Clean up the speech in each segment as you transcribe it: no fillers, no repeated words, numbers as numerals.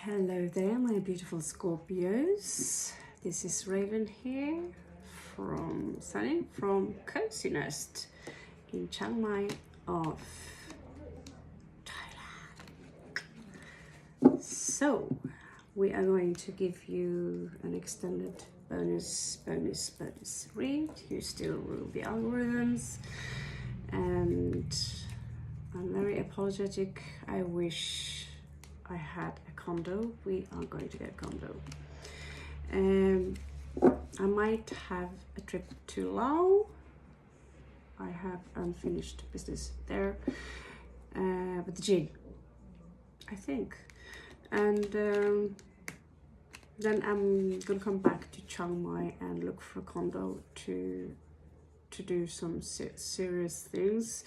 Hello there, my beautiful Scorpios. This is Raven here signing from Cozy Nest in Chiang Mai of Thailand. So we are going to give you an extended bonus read. You still rule the algorithms, and I'm very apologetic. I wish I had a condo. We are going to get a condo. I might have a trip to Laos. I have unfinished business there with the gin, I think. And then I'm gonna come back to Chiang Mai and look for a condo to do some serious things,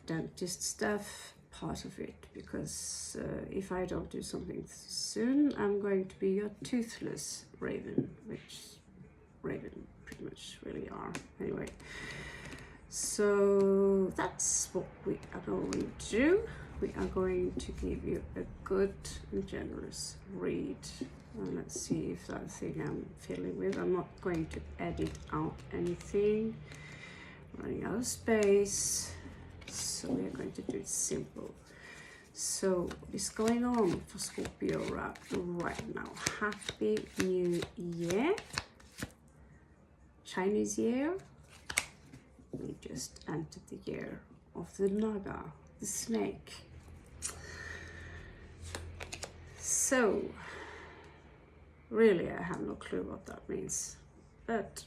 dentist stuff, part of it, because if I don't do something soon, I'm going to be a toothless raven, which raven pretty much really are anyway. So that's what we are going to do. We are going to give you a good and generous read, and let's see if that thing I'm filling with. I'm not going to edit out anything. Running out of space, so we are going to do it simple. So what is going on for Scorpio right now? Happy New Year, Chinese year. We just entered the year of the Naga, the snake. So really I have no clue what that means, but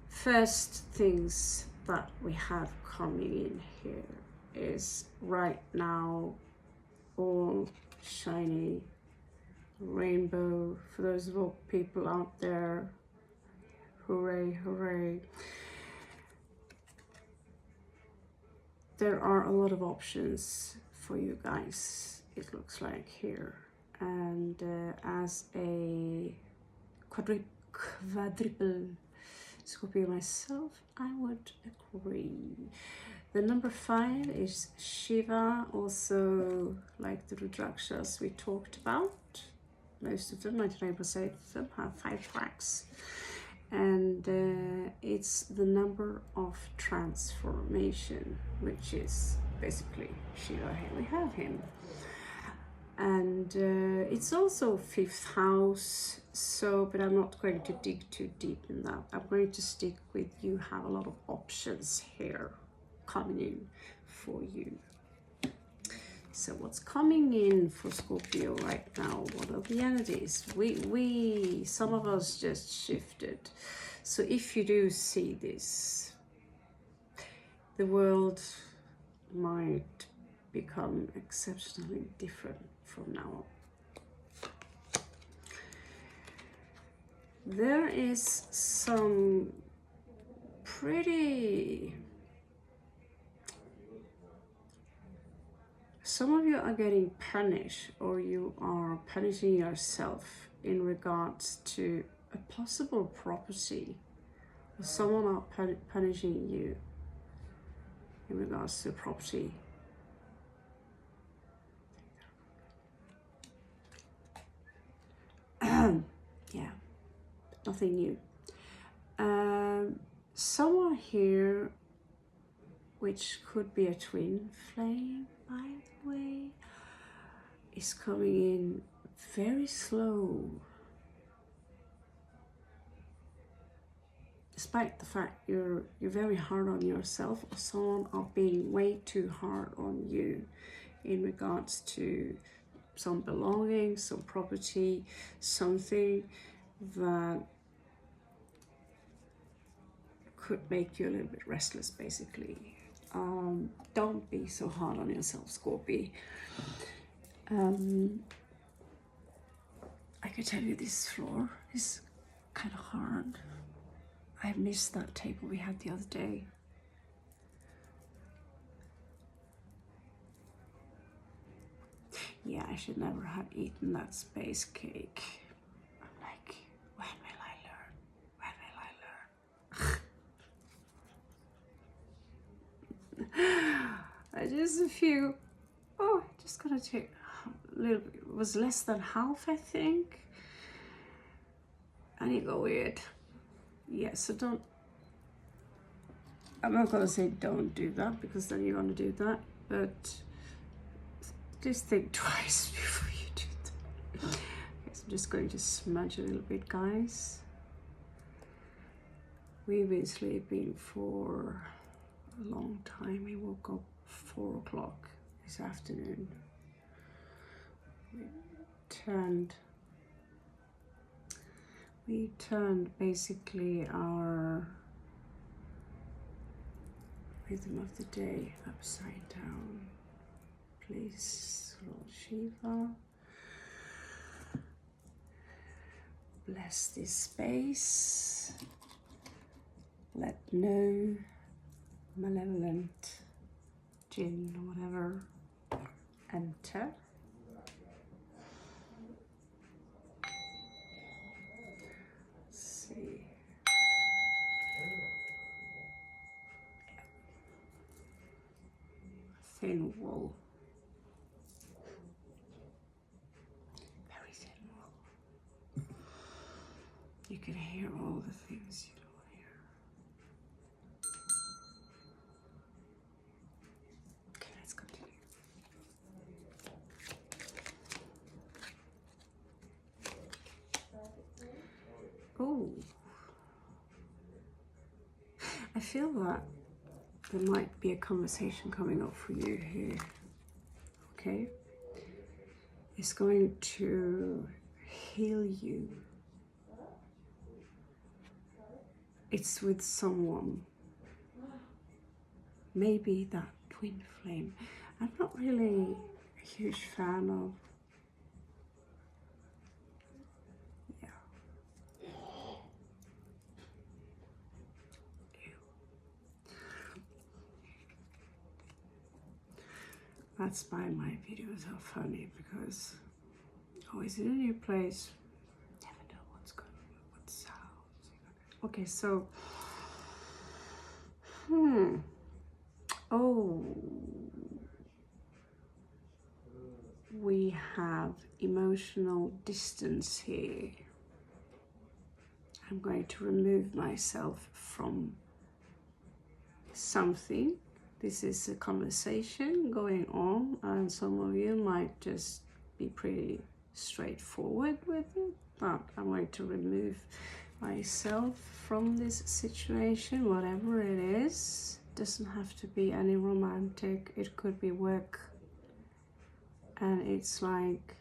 first things that we have coming in here is right now all shiny rainbow for those people out there. Hooray, hooray. There are a lot of options for you guys, it looks like here, and as a quadruple Scorpio myself, I would agree. The number 5 is Shiva, also like the Rudrakshas we talked about. Most of them, 99% of them, have 5 tracks. And it's the number of transformation, which is basically Shiva. Here we have him. And it's also 5th house, so, but I'm not going to dig too deep in that. I'm going to stick with you have a lot of options here coming in for you. So what's coming in for Scorpio right now? What are the energies? We some of us just shifted. So if you do see this, the world might become exceptionally different from now on. There is some some of you are getting punished, or you are punishing yourself in regards to a possible property, or someone are punishing you in regards to property. Yeah, nothing new. Someone here, which could be a twin flame, by the way, is coming in very slow. Despite the fact you're very hard on yourself, or someone are being way too hard on you in regards to some belongings, some property, something that could make you a little bit restless, basically. Don't be so hard on yourself, Scorpio. I can tell you this floor is kind of hard. I missed that table we had the other day. Yeah, I should never have eaten that space cake. I'm like, when will I learn? When will I learn? Just a few. Oh, just gonna take little, it was less than half, I think. And it got weird. Yeah, so don't, I'm not gonna say don't do that, because then you're gonna do that, but just think twice before you do that. Okay, so I'm just going to smudge a little bit, guys. We've been sleeping for a long time. We woke up 4 o'clock this afternoon. We turned basically our rhythm of the day upside down. Please, Lord Shiva, bless this space. Let no malevolent jinn or whatever enter. Let's see. Thin wall. Very thin wall. You can hear all the things you don't hear. Okay, let's continue. Oh, I feel that there might be a conversation coming up for you here. Okay, it's going to heal you. It's with someone, maybe that twin flame. I'm not really a huge fan of, yeah. That's why my videos are funny, because always in a new place, never know what's going on, what sounds. Okay, so oh, we have emotional distance here. I'm going to remove myself from something. This is a conversation going on, and some of you might just be pretty straightforward with it, but I'm going to remove myself from this situation, whatever it is. It doesn't have to be any romantic, it could be work, and it's like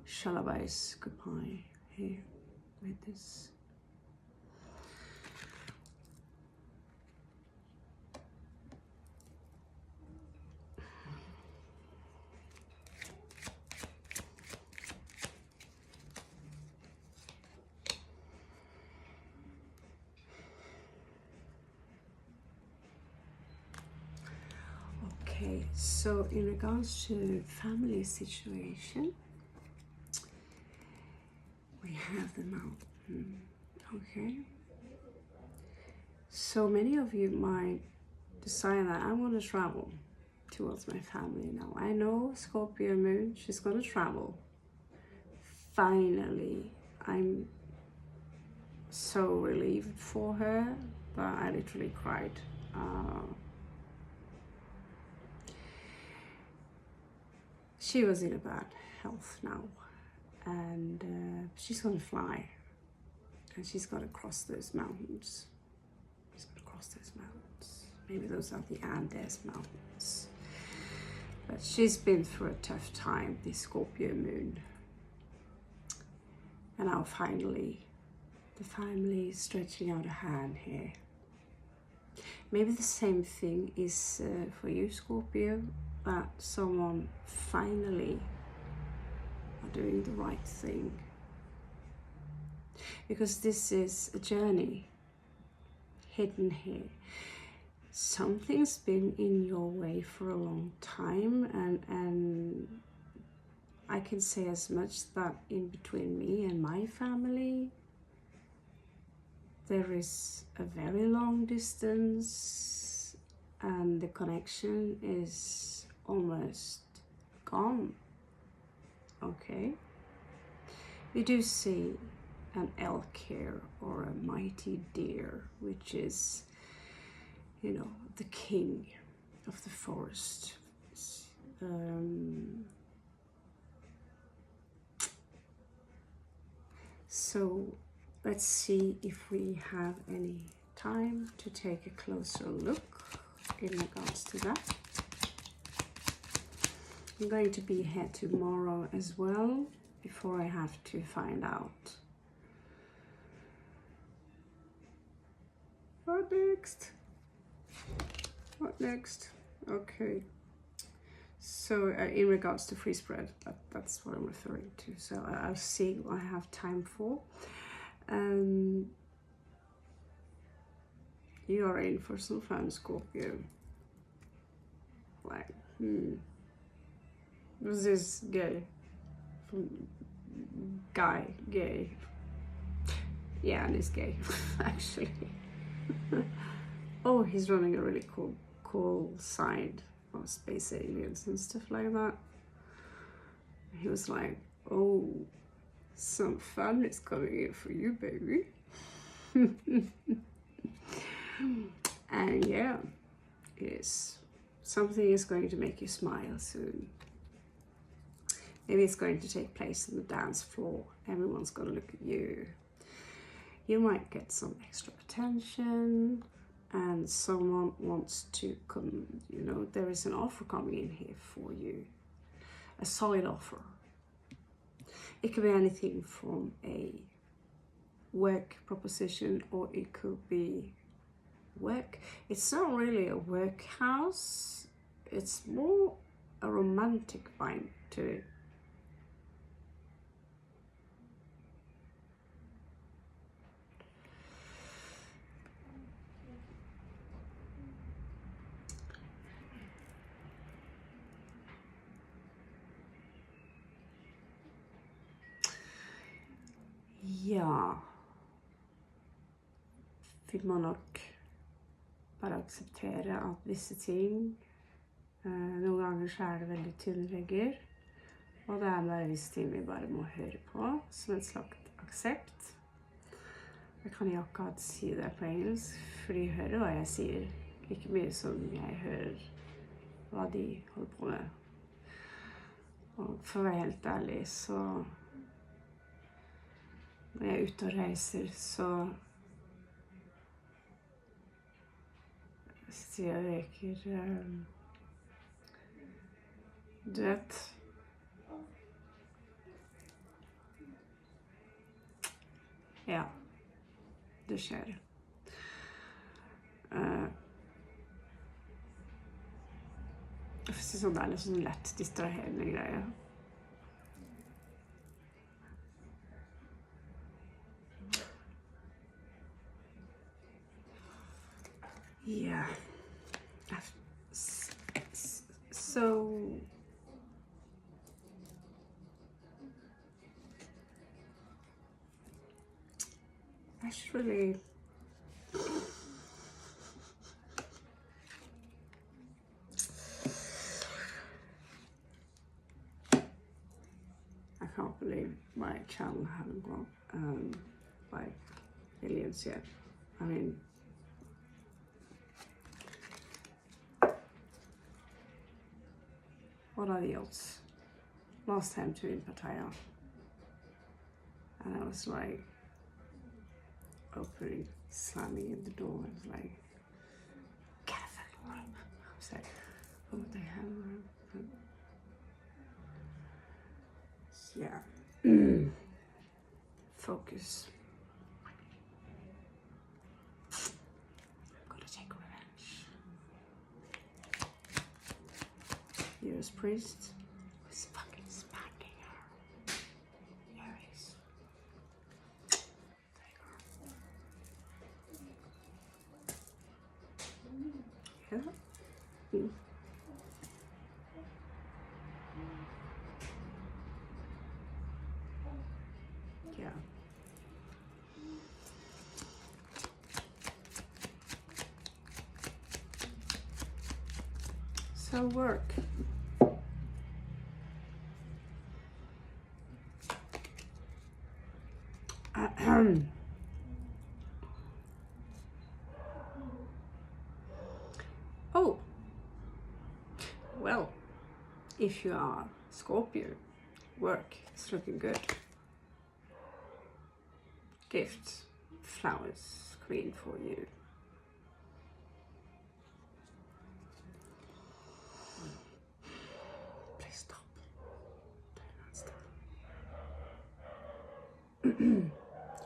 shalabais, goodbye here with this. Okay, so in regards to family situation, we have the mountain. Okay, so many of you might decide that I want to travel towards my family now. I know Scorpio moon, she's going to travel. Finally, I'm so relieved for her, but I literally cried. She was in a bad health now, and she's gonna fly, and she's gonna cross those mountains. She's gonna cross those mountains. Maybe those are the Andes mountains. But she's been through a tough time, this Scorpio moon. And now finally, the family is stretching out a hand here. Maybe the same thing is for you, Scorpio, that someone finally are doing the right thing. Because this is a journey hidden here. Something's been in your way for a long time, and I can say as much that in between me and my family, there is a very long distance, and the connection is almost gone. Okay. We do see an elk here, or a mighty deer, which is, you know, the king of the forest. So let's see if we have any time to take a closer look in regards to that. I'm going to be here tomorrow as well, before I have to find out. What next? What next? Okay. So in regards to free spread, that's what I'm referring to. So I'll see what I have time for. You are in for some fun, Scorpio. Like, was this gay? Gay. Yeah, and he's gay, actually. Oh, he's running a really cool side of space aliens and stuff like that. He was like, oh, some fun is coming in for you, baby. And yeah, it is. Something is going to make you smile soon. Maybe it's going to take place on the dance floor. Everyone's going to look at you. You might get some extra attention, and someone wants to come, you know, there is an offer coming in here for you. A solid offer. It could be anything from a work proposition, or it could be work. It's not really a work house. It's more a romantic vibe to it. Ja, vi må nok bare akseptere at visse ting, noen ganger så er det veldig tynne vegger, og det er bare visse ting vi bare må høre på, som en slags aksept. Jeg kan jo akkurat si det på engelsk, for de hører hva jeg sier, like mye som jeg hører hva de holder på med. Og for å være helt ærlig, så når jeg er ute og reiser, så sitter jeg og reker, du vet, ja, det skjer. Jeg får si sånn, det er litt sånn lett distraherende greie. Yeah. So I should really I can't believe my channel haven't gone like millions yet. I mean, what are the odds? Last time to in Pattaya, and I was like opening, slamming in the door. I was like, get a fucking room. I was like, oh, they have a room. Yeah. Focus. I'm gonna take revenge. U.S. priest was fucking spanking her. There he is. There you go. Yeah. Yeah. So work. Oh, well, if you are Scorpio, work is looking good. Gifts, flowers, Queen for you. Please stop.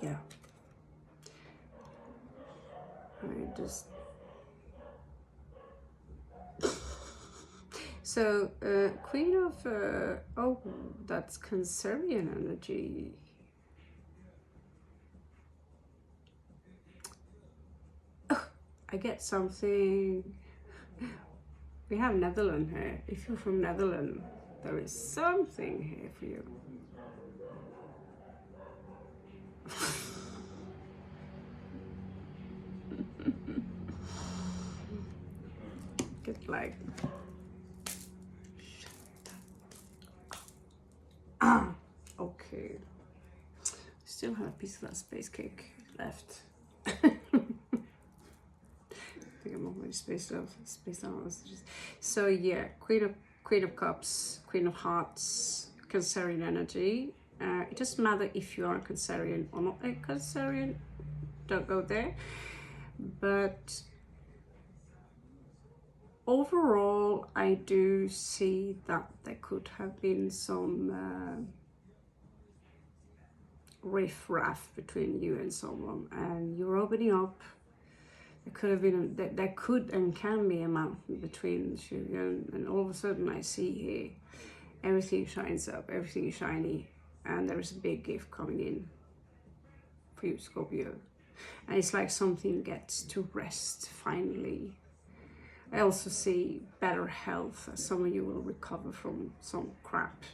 Yeah. I just. So, Queen of. Oh, that's Cancerian energy. I get something. We have Netherlands here. If you're from Netherlands, there is something here for you. Get like. Okay. Still have a piece of that space cake left. I think I'm already spaced out. So yeah, Queen of Cups, Queen of Hearts, Cancerian energy. It doesn't matter if you are a Cancerian or not a Cancerian. Don't go there. But overall, I do see that there could have been some riff-raff between you and someone, and you're opening up. There could have been there could and can be a mountain between you, and all of a sudden I see here everything shines up, everything is shiny, and there is a big gift coming in for you, Scorpio. And it's like something gets to rest finally. I also see better health, as some of you will recover from some crap.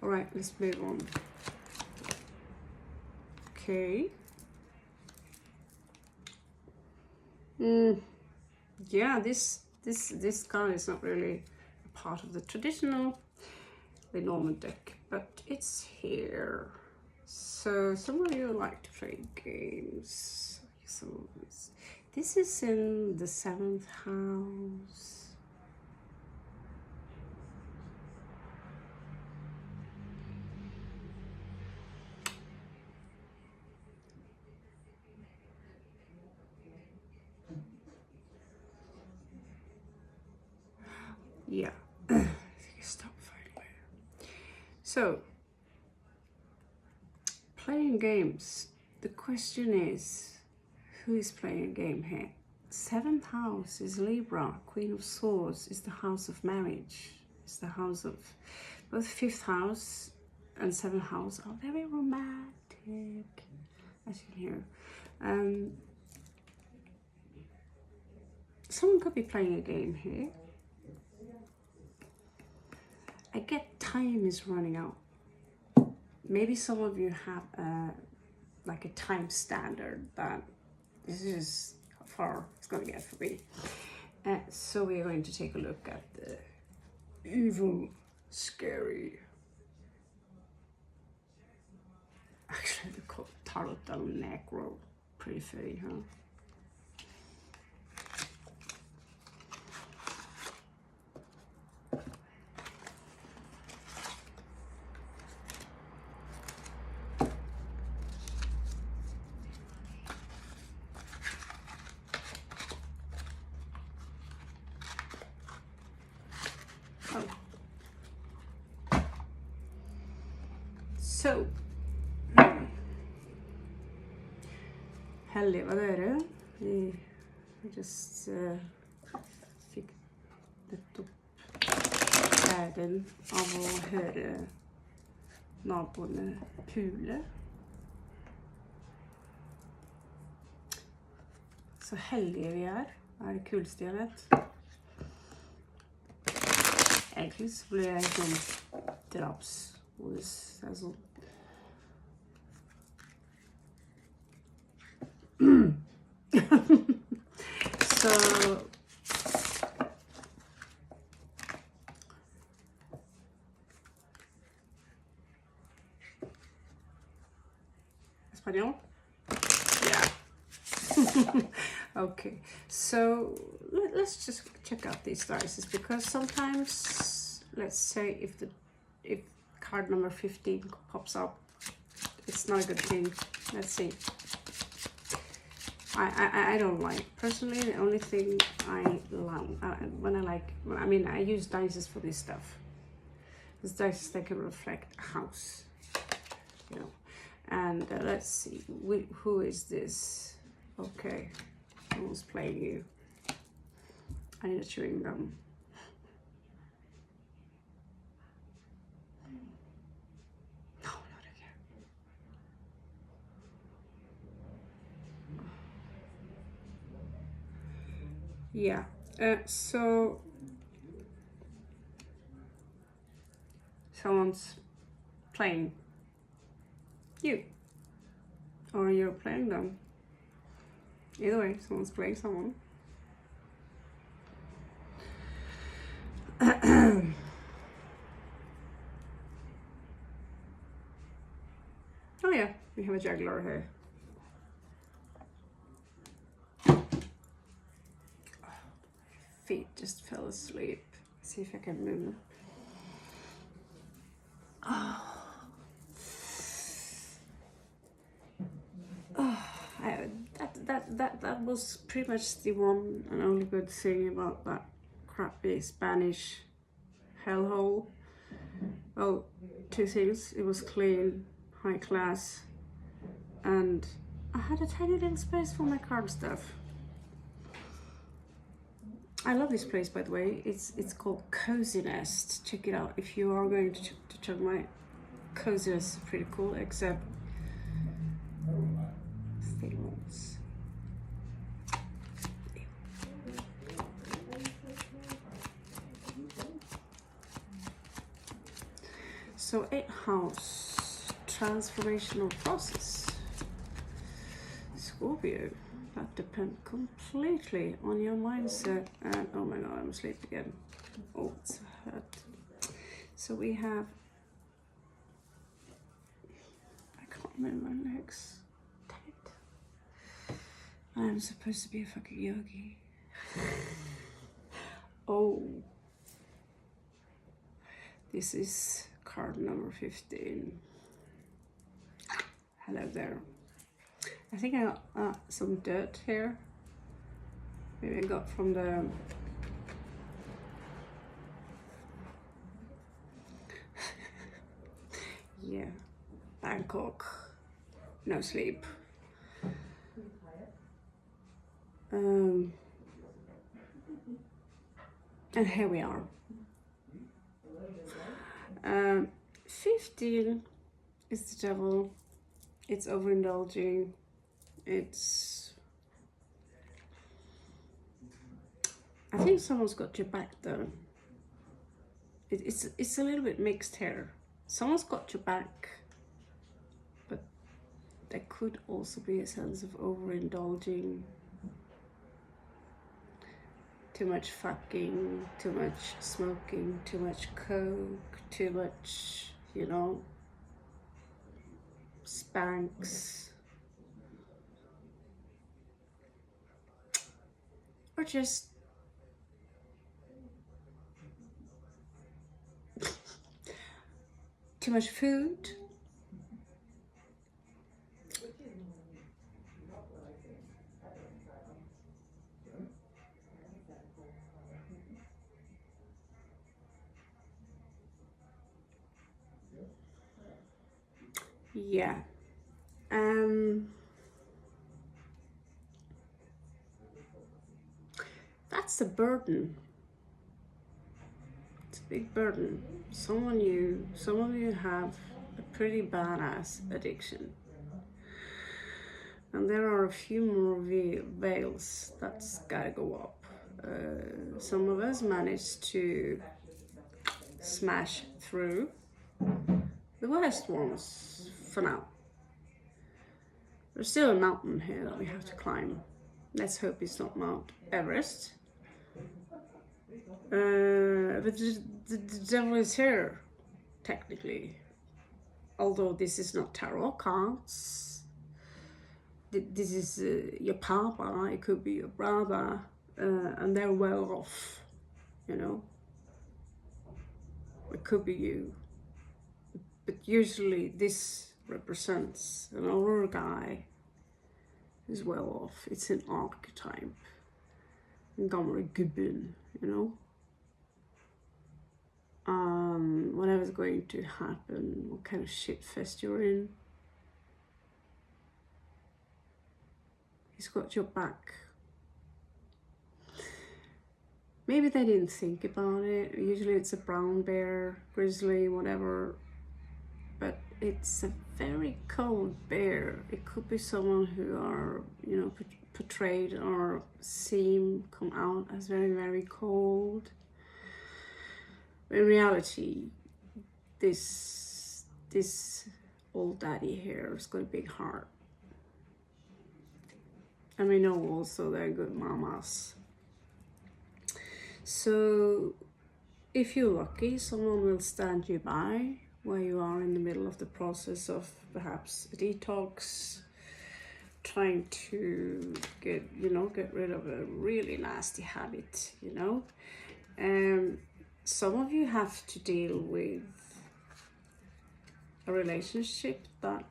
All right, let's move on. Okay. Yeah, this card is not really a part of the traditional Lenormand deck, but it's here. So some of you like to play games. So this is in the 7th house. Yeah. Stop fighting. So, playing games. The question is, who is playing a game here? 7th house is Libra. Queen of Swords is the house of marriage. It's the house of both 5th house and 7th house are very romantic, as you can hear. Someone could be playing a game here. I get time is running out. Maybe some of you have like a time standard that this is how far it's going to get for me. So we're going to take a look at the evil, scary. Actually, the tarot Negro, pretty fitting, huh? So, heldige var dere. Vi just fikk nettopp æren av å høre naboene pule. Så heldige vi er det kuleste jeg vet. Egentlig så blir jeg sånn drapsmodus, sånn. So let's Espanol? Yeah. Okay, so let's just check out these dice, because sometimes, let's say if card number 15 pops up, it's not a good thing. Let's see. I don't like, personally, the only thing I like, I use dice for this stuff. These dice, they can reflect a house, you know. And let's see, who is this? Okay, someone's playing you. I need a chewing gum. No, not again. Yeah, so someone's playing you, or you're playing them. Either way, someone's playing someone. Oh yeah, we have a juggler here. Feet just fell asleep. Let's see if I can move them. That was pretty much the one and only good thing about that crappy Spanish hellhole. Well, two things: it was clean, high class, and I had a tiny little space for my card stuff. I love this place, by the way. It's called Cozy Nest. Check it out if you are going to check my Cozy Nest. Is pretty cool, except things. So 8th house, transformational process. Scorpio, that depends completely on your mindset. And oh my god, I'm asleep again. Oh, it's hurt. So we have, I can't remember my legs. I'm supposed to be a fucking yogi. Oh, this is card number 15. Hello there. I think I got some dirt here. Maybe I got from the yeah, Bangkok, no sleep. And here we are. 15 is the devil. It's overindulging. It's, I think someone's got your back though. It's a little bit mixed here. Someone's got your back, but there could also be a sense of overindulging. Too much fucking, too much smoking, too much coke, too much, you know, spanks. Or just too much food. Yeah. That's a burden. It's a big burden. Some of you have a pretty badass addiction. And there are a few more veils that's gotta go up. Some of us managed to smash through the worst ones for now. There's still a mountain here that we have to climb. Let's hope it's not Mount Everest. But the devil is here, technically. Although this is not tarot cards. this is your papa, it could be your brother, and they're well off, you know. It could be you. But usually this represents an older guy who's well off. It's an archetype. Gamle gubben, you know. Whatever's going to happen, what kind of shit fest you're in, he's got your back. Maybe they didn't think about it. Usually it's a brown bear, grizzly, whatever. But it's a very cold bear. It could be someone who are, you know, portrayed or come out as very, very cold. In reality, this old daddy here has got a big heart. And we know also they're good mamas. So if you're lucky, someone will stand you by where you are in the middle of the process of perhaps a detox, trying to get rid of a really nasty habit, you know. Some of you have to deal with a relationship that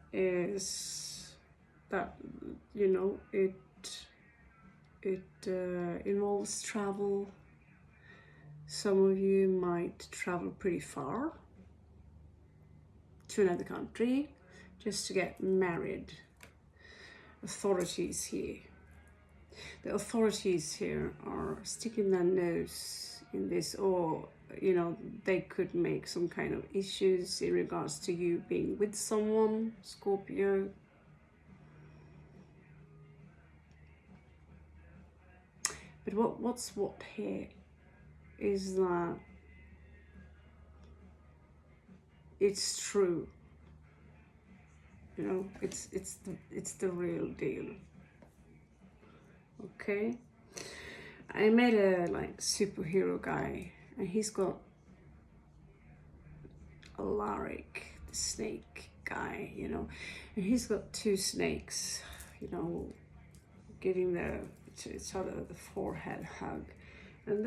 you know, it involves travel. Some of you might travel pretty far to another country just to get married. Authorities here. The authorities here are sticking their nose in this, or you know, they could make some kind of issues in regards to you being with someone, Scorpio. But what's here is that it's true. You know, it's the real deal. Okay, I met a superhero guy, and he's got Alaric, the snake guy, you know, and he's got two snakes, you know, giving to each other the forehead hug, and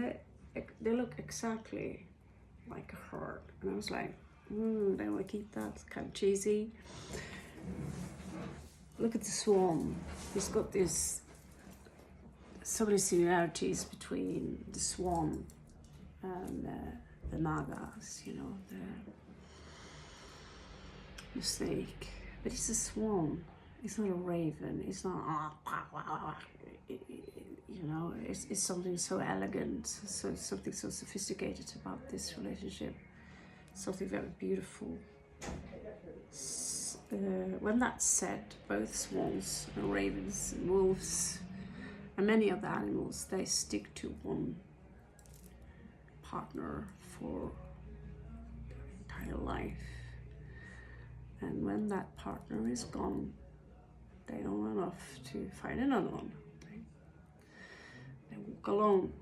they look exactly like a heart. And I was like, they want to keep that. It's kind of cheesy. Look at the swan. He's got so many similarities between the swan and the nagas, you know, the snake. But it's a swan. It's not a raven. It's not, you know, it's something so elegant, something so sophisticated about this relationship, something very beautiful. When that's said, both swans and ravens and wolves and many other animals, they stick to one partner for their entire life. And when that partner is gone, they don't run off to find another one. They walk alone.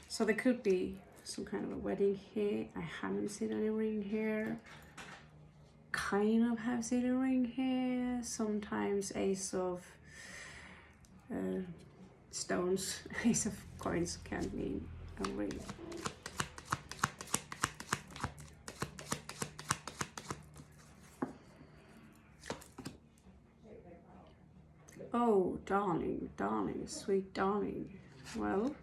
So there could be some kind of a wedding here. I haven't seen any ring here. Kind of have seen a ring here. Sometimes ace of stones, ace of coins can mean a ring. Oh, darling, sweet darling. Well,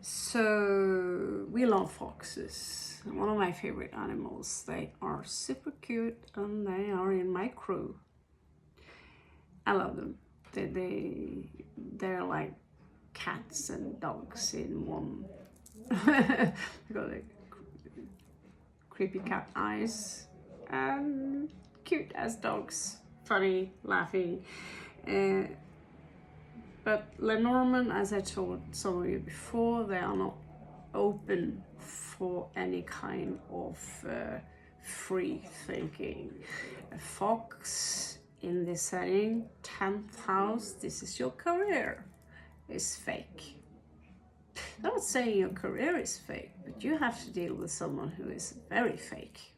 so we love foxes. One of my favorite animals. They are super cute and they are in my crew. I love them. They're like cats and dogs in one. They got like creepy cat eyes and cute as dogs. Funny, laughing. But Lenormand, as I told some of you before, they are not open for any kind of free thinking. A fox in this setting, 10th house, this is your career, is fake. I'm not saying your career is fake, but you have to deal with someone who is very fake.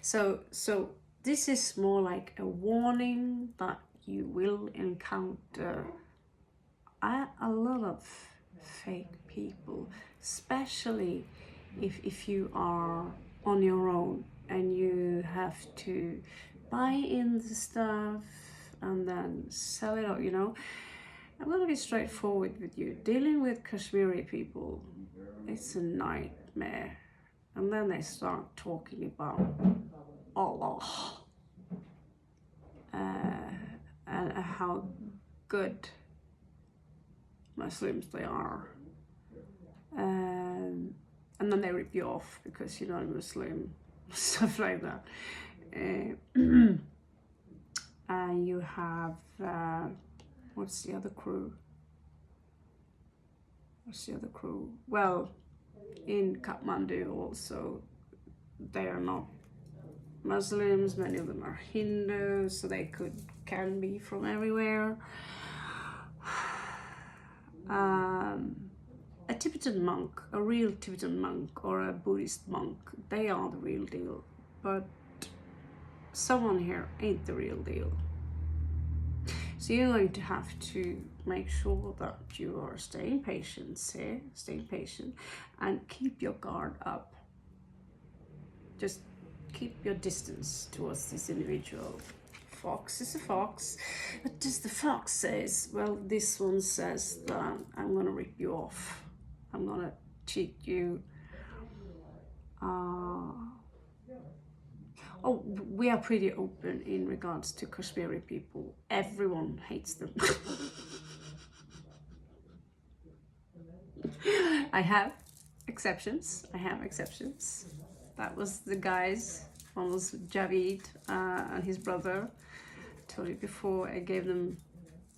So this is more like a warning that you will encounter a lot of fake people, especially if you are on your own and you have to buy in the stuff and then sell it out, you know. I'm gonna be straightforward with you. Dealing with Kashmiri people, it's a nightmare. And then they start talking about Allah and how good Muslims they are. And then they rip you off because you're not a Muslim, stuff like that. And you have, what's the other crew? Well, in Kathmandu also, they are not Muslims, many of them are Hindus, so they can be from everywhere. A Tibetan monk, a real Tibetan monk or a Buddhist monk, they are the real deal, but someone here ain't the real deal. So you're going to have to make sure that you are staying patient and keep your guard up. Just keep your distance towards this individual. Fox is a fox, but just the fox says, well, this one says that I'm gonna rip you off, I'm gonna cheat you. Oh, we are pretty open in regards to Kashmiri people. Everyone hates them. I have exceptions. That was the guys. One was Javid and his brother. I told you before, I gave them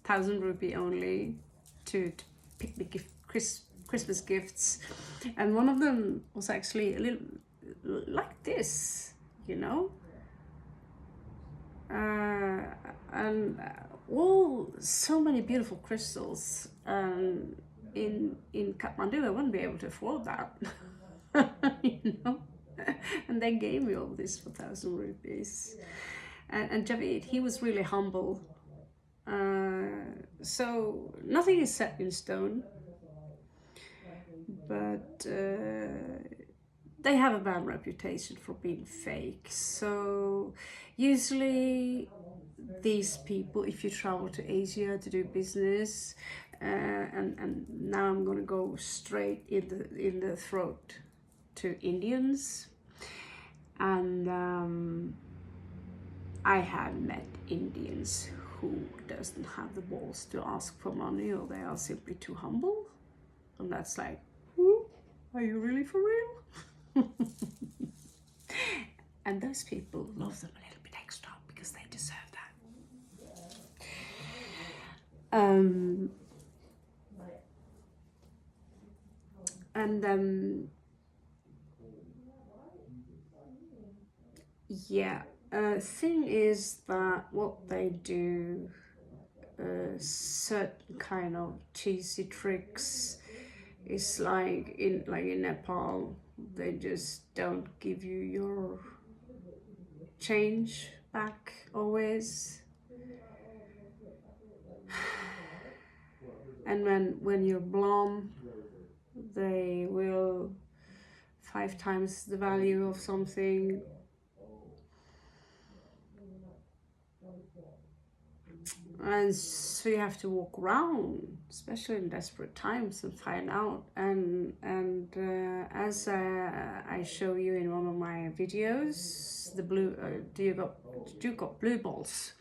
1,000 rupee only to pick me Christmas gifts. And one of them was actually a little like this, you know. And all so many beautiful crystals. In Kathmandu, I wouldn't be able to afford that, you know. And they gave me all this for 1,000 rupees. And Javid, he was really humble. So nothing is set in stone, but they have a bad reputation for being fake. So usually these people, if you travel to Asia to do business, and now I'm gonna go straight in the throat to Indians, and I have met Indians who doesn't have the balls to ask for money, or they are simply too humble, and that's like, ooh, are you really for real? And those people love them a little bit extra because they deserve that. And yeah, thing is that what they do, certain kind of cheesy tricks, is like in Nepal, they just don't give you your change back always. And when you're blonde, they will 5 times the value of something. And so you have to walk around, especially in desperate times, and find out. And as I show you in one of my videos, the blue, do you got blue balls?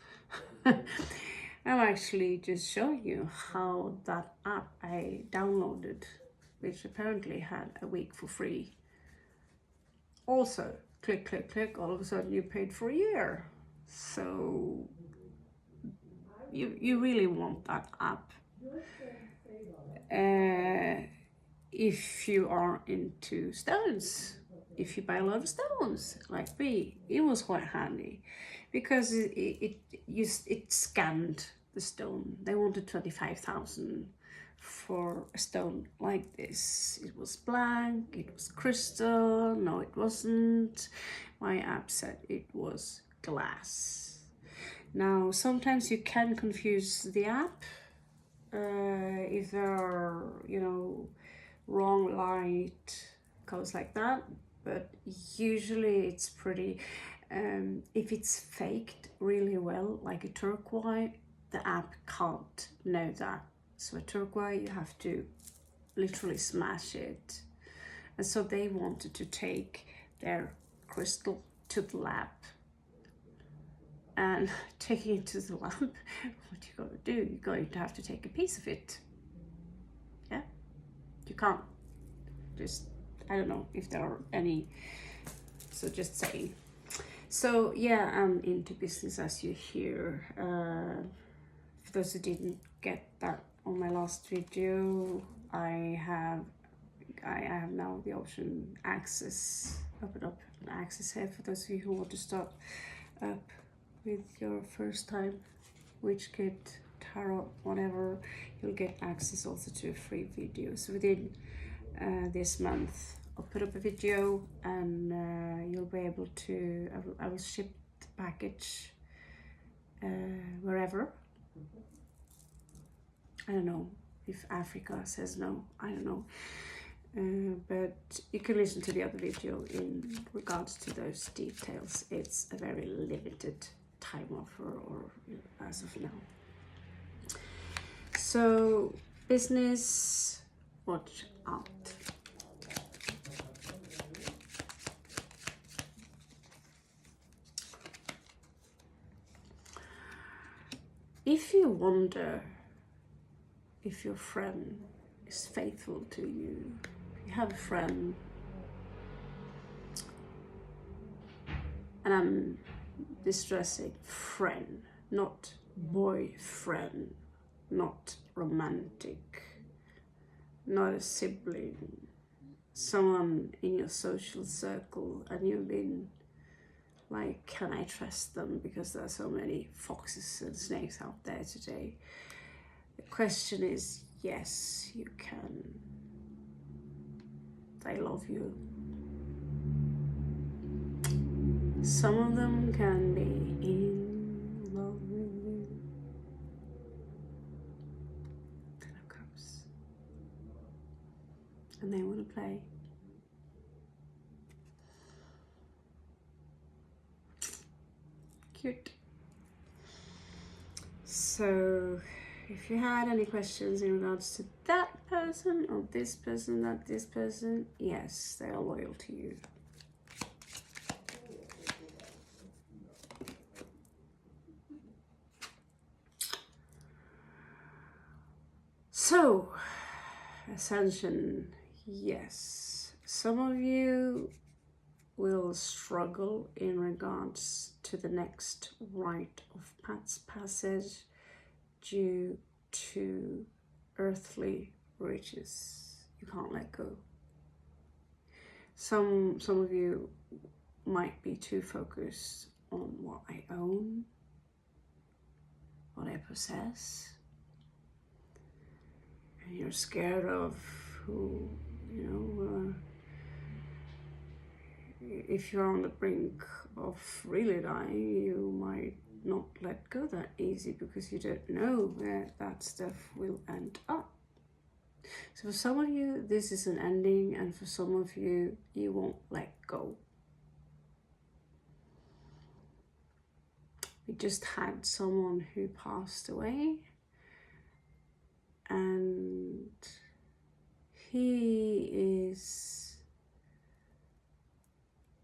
I'm actually just showing you how that app I downloaded, which apparently had a week for free. Also, click, click, click, all of a sudden you paid for a year. So you really want that app if you are into stones. If you buy a lot of stones, like me, it was quite handy because it scanned the stone. They wanted 25,000 for a stone like this. It was blank, it was crystal. No, it wasn't. My app said it was glass. Now, sometimes you can confuse the app if there are, you know, wrong light goes like that, but usually it's pretty, if it's faked really well, like a turquoise, the app can't know that. So a turquoise, you have to literally smash it. And so they wanted to take their crystal to the lab. And taking it to the lab, what you gotta do, you're going to have to take a piece of it. Yeah, you can't just, I don't know if there are any, so just saying. So yeah, I'm into business, as you hear. For those who didn't get that on my last video, I have now the option access, open up an access here for those of you who want to start up with your first time witch kit, tarot, whatever. You'll get access also to a free video. So within this month I'll put up a video, and you'll be able to, I will ship the package wherever. I don't know if Africa says no, I don't know. But you can listen to the other video in regards to those details. It's a very limited time offer, or as of now. So business, watch out. If you wonder if your friend is faithful to you, you have a friend, and I'm distressing friend, not boyfriend, not romantic, not a sibling, someone in your social circle, and you've been like, can I trust them? Because there are so many foxes and snakes out there today. The question is, yes, you can. They love you. Some of them can be in love with you. Ten of Cups. And they want to play. Cute. So if you had any questions in regards to that person or this person, not this person, yes, they are loyal to you. So, Ascension, yes. Some of you will struggle in regards to the next rite of passage due to earthly riches. You can't let go. Some of you might be too focused on what I own, what I possess, and you're scared of who, you know, if you're on the brink of really dying, you might not let go that easy because you don't know where that stuff will end up. So for some of you, this is an ending, and for some of you, you won't let go. We just had someone who passed away, and he is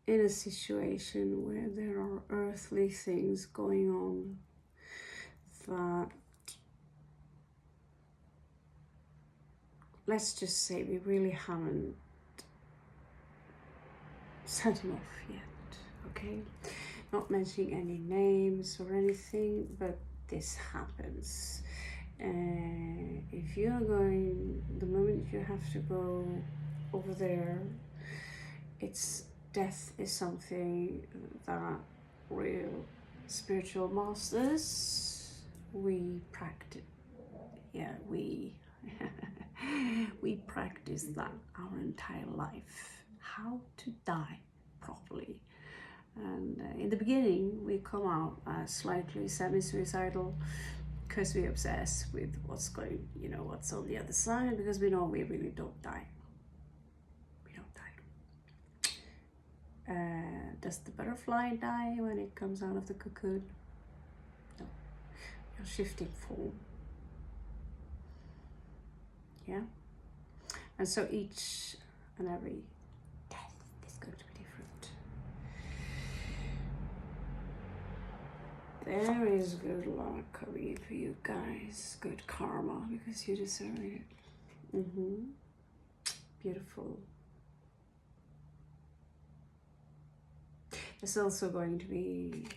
in a situation where there are earthly things going on that, let's just say, we really haven't sent him off yet, okay? Not mentioning any names or anything, but this happens. If you are going, the moment you have to go over there, death is something that real spiritual masters, we practice. Yeah, we practice that our entire life, how to die properly. And in the beginning we come out as slightly semi-suicidal because we obsess with what's going, you know, what's on the other side, because we know we really don't die. We don't die. Does the butterfly die when it comes out of the cocoon? No. You're shifting form. Yeah. And so each and every death is going to be different. There is good luck coming for you guys. Good karma, because you deserve it. Beautiful. There's also going to be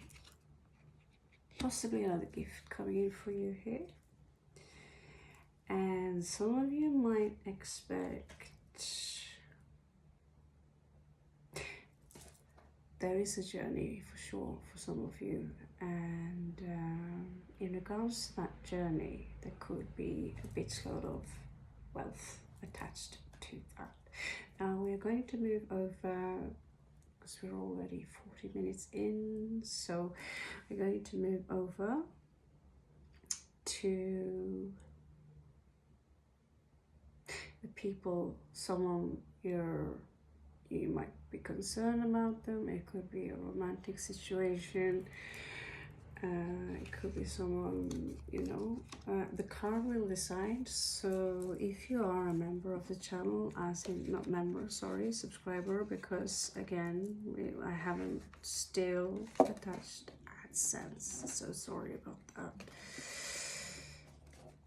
possibly another gift coming in for you here. And some of you might expect, there is a journey for sure for some of you, and in regards to that journey, there could be a bitload of wealth attached to that. Now we're going to move over, because we're already 40 minutes in, so we're going to move over to the people, someone you might be concerned about them. It could be a romantic situation. It could be someone, you know, the card will decide. So if you are a member of the channel, as in, not member, sorry, subscriber, because again, I haven't still attached AdSense, so sorry about that.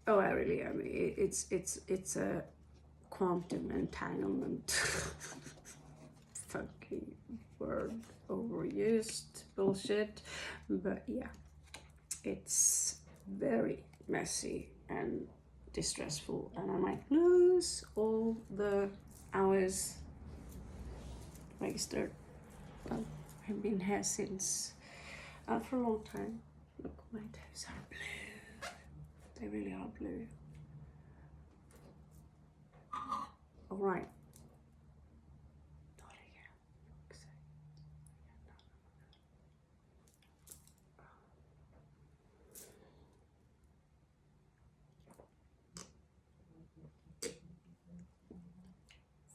Oh, I really am. It's a quantum entanglement. Fucking word, overused bullshit, but yeah, it's very messy and distressful, and I might lose all the hours registered. Well, I've been here since for a long time. Look, my toes are blue. They really are blue. All right. Not again.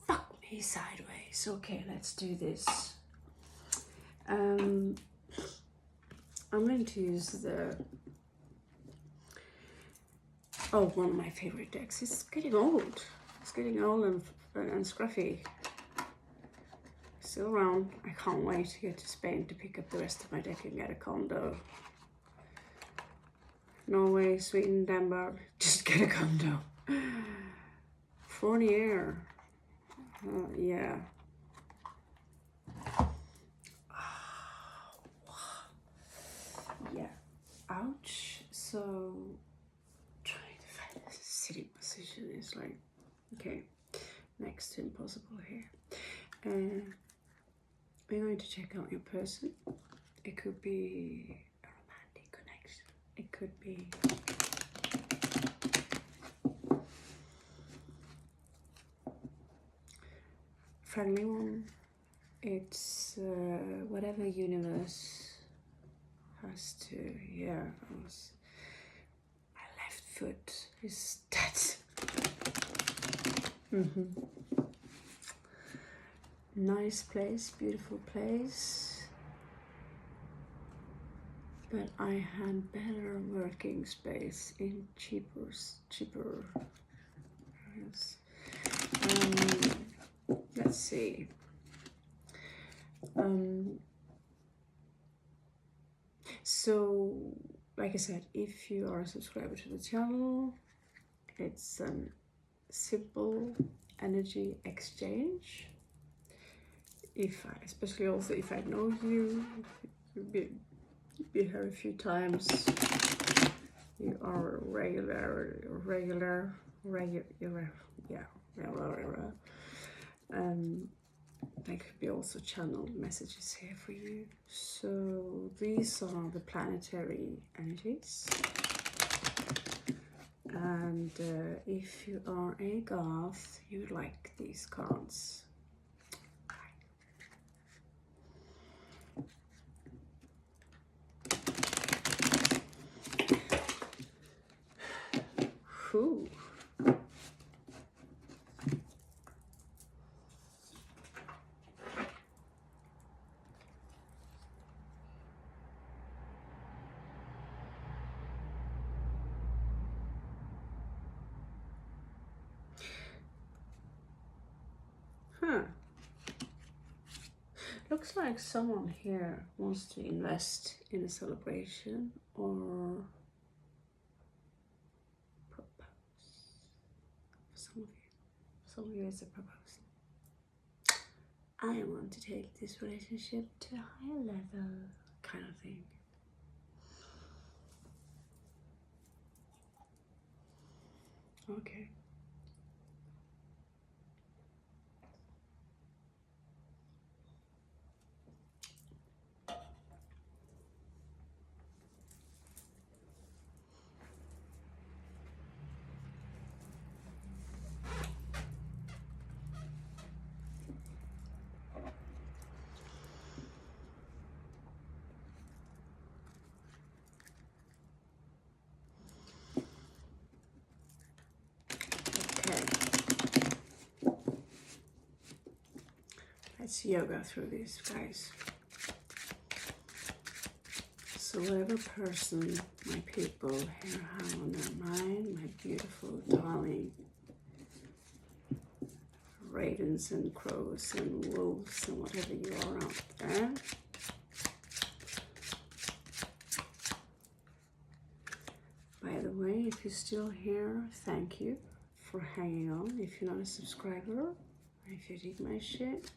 Fuck me sideways. Okay, let's do this. I'm going to use one of my favorite decks. It's getting old. It's getting old and scruffy. Still around. I can't wait to get to Spain to pick up the rest of my deck and get a condo. Norway, Sweden, Denmark, just get a condo. Fournier. Yeah. Yeah. Ouch. So trying to find a sitting position is like, okay, next to impossible here. We're going to check out your person. It could be a romantic connection. It could be friendly one. It's whatever universe has to. Yeah, my left foot is dead. Nice place, beautiful place, but I had better working space in cheaper. Yes. Let's see. So, like I said, if you are a subscriber to the channel, it's a simple energy exchange. Especially also if I know you, you've been here a few times, you are regular, yeah. There could be also channeled messages here for you. So these are the planetary energies. And if you are a goth, you like these cards. Whew. Huh. Looks like someone here wants to invest in a celebration or propose. For some of you. For some of you it's a proposal. I want to take this relationship to a higher level, kind of thing. Okay. Let's yoga through this, guys. So whatever person my people here have on their mind, my beautiful, darling ravens and crows and wolves and whatever you are out there, by the way, if you're still here, thank you for hanging on. If you're not a subscriber, if you dig my shit,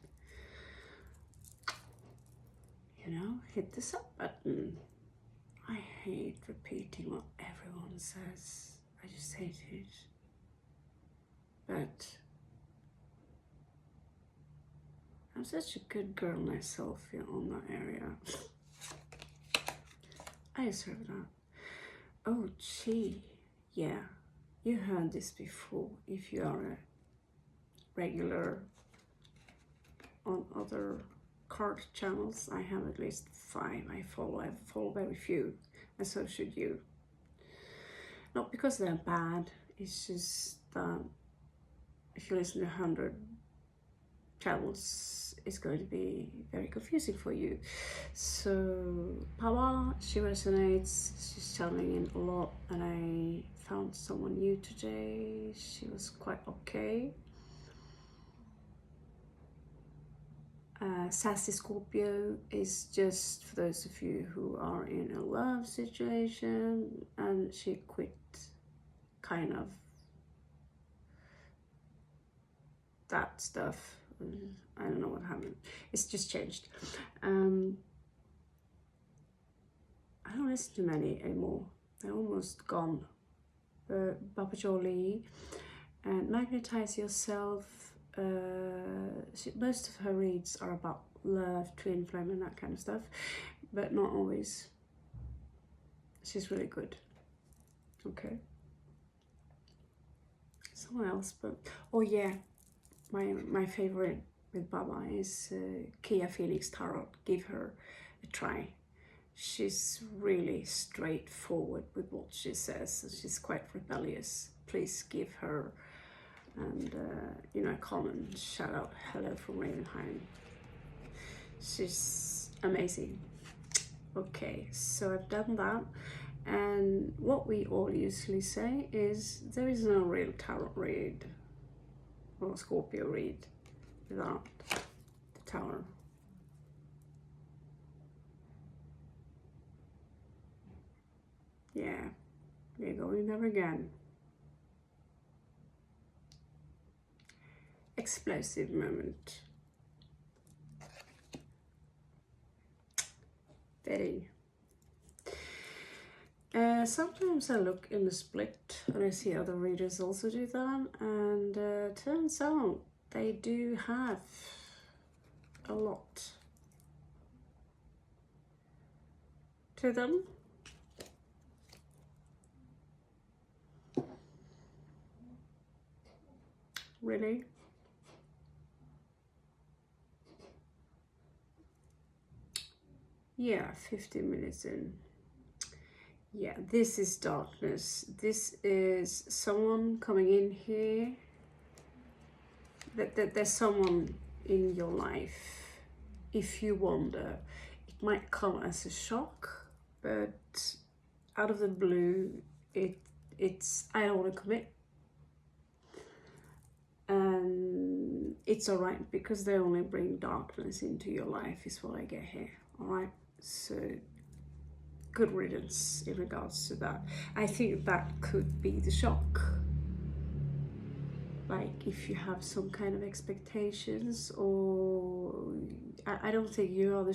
you know, hit the sub button. I hate repeating what everyone says. I just hate it. But I'm such a good girl myself on that area. I deserve that. Oh, gee. Yeah, you heard this before. If you are a regular on other card channels, I have at least 5 I follow. I follow very few, and so should you. Not because they're bad, it's just that if you listen to 100 channels, it's going to be very confusing for you. So Paula, she resonates, she's channeling in a lot, and I found someone new today. She was quite okay. Sassy Scorpio is just for those of you who are in a love situation, and she quit kind of that stuff. I don't know what happened. It's just changed. I don't listen to many anymore. They're almost gone. Baba Jolie and Magnetize Yourself. Most of her reads are about love, twin flame and that kind of stuff, but not always. She's really good. Okay. Someone else, but oh yeah, my favorite with Baba is Kia Phoenix Tarot. Give her a try. She's really straightforward with what she says. She's quite rebellious. Please give her and you know, comment, shout out hello from Ravenheim. She's amazing. Okay, so I've done that, and what we all usually say is there is no real tarot read or Scorpio read without the Tower. Yeah, we're going there again. Explosive moment. Very. Sometimes I look in the split and I see other readers also do that, and turns out they do have a lot to them. Really? Yeah, 15 minutes in. Yeah, this is darkness. This is someone coming in here. That there's someone in your life. If you wonder, it might come as a shock, but out of the blue, it's I don't want to commit, and it's all right because they only bring darkness into your life, is what I get here. All right, so good riddance in regards to that. I think that could be the shock. Like if you have some kind of expectations, or I don't think you are the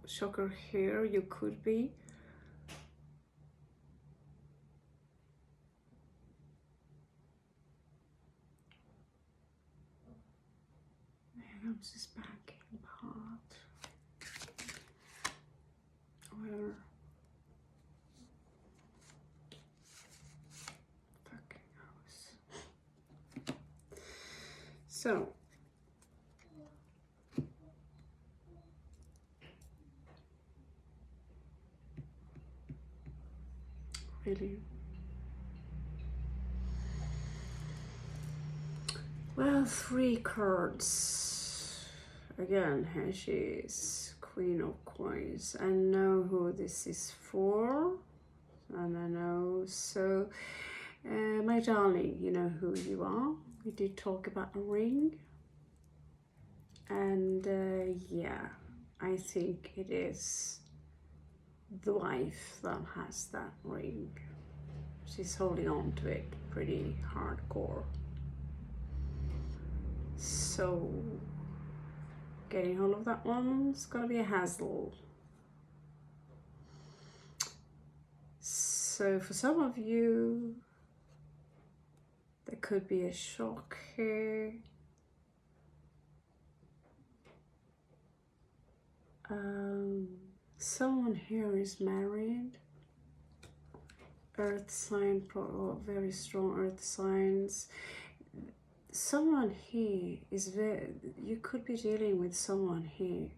shocker here. You could be. Here comes this spanking part. Where fucking house. So really, well, 3 cards again. Here she is, Queen of Coins. I know who this is for, and I know. So my darling, you know who you are. We did talk about a ring, and yeah, I think it is the wife that has that ring. She's holding on to it pretty hardcore. So getting hold of that one's gonna be a hassle. So for some of you, there could be a shock here. Someone here is married. Earth sign, very strong earth signs. Someone here is you could be dealing with someone here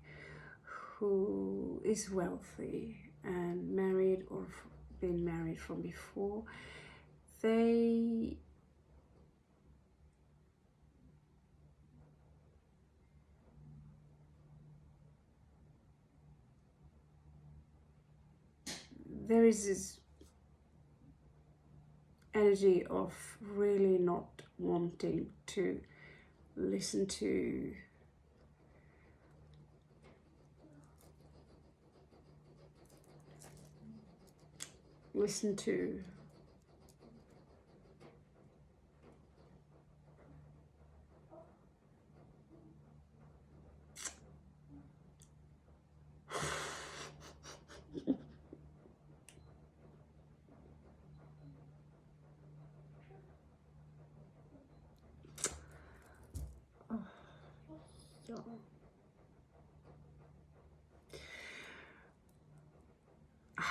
who is wealthy and married or been married from before. There is this energy of really not wanting to listen to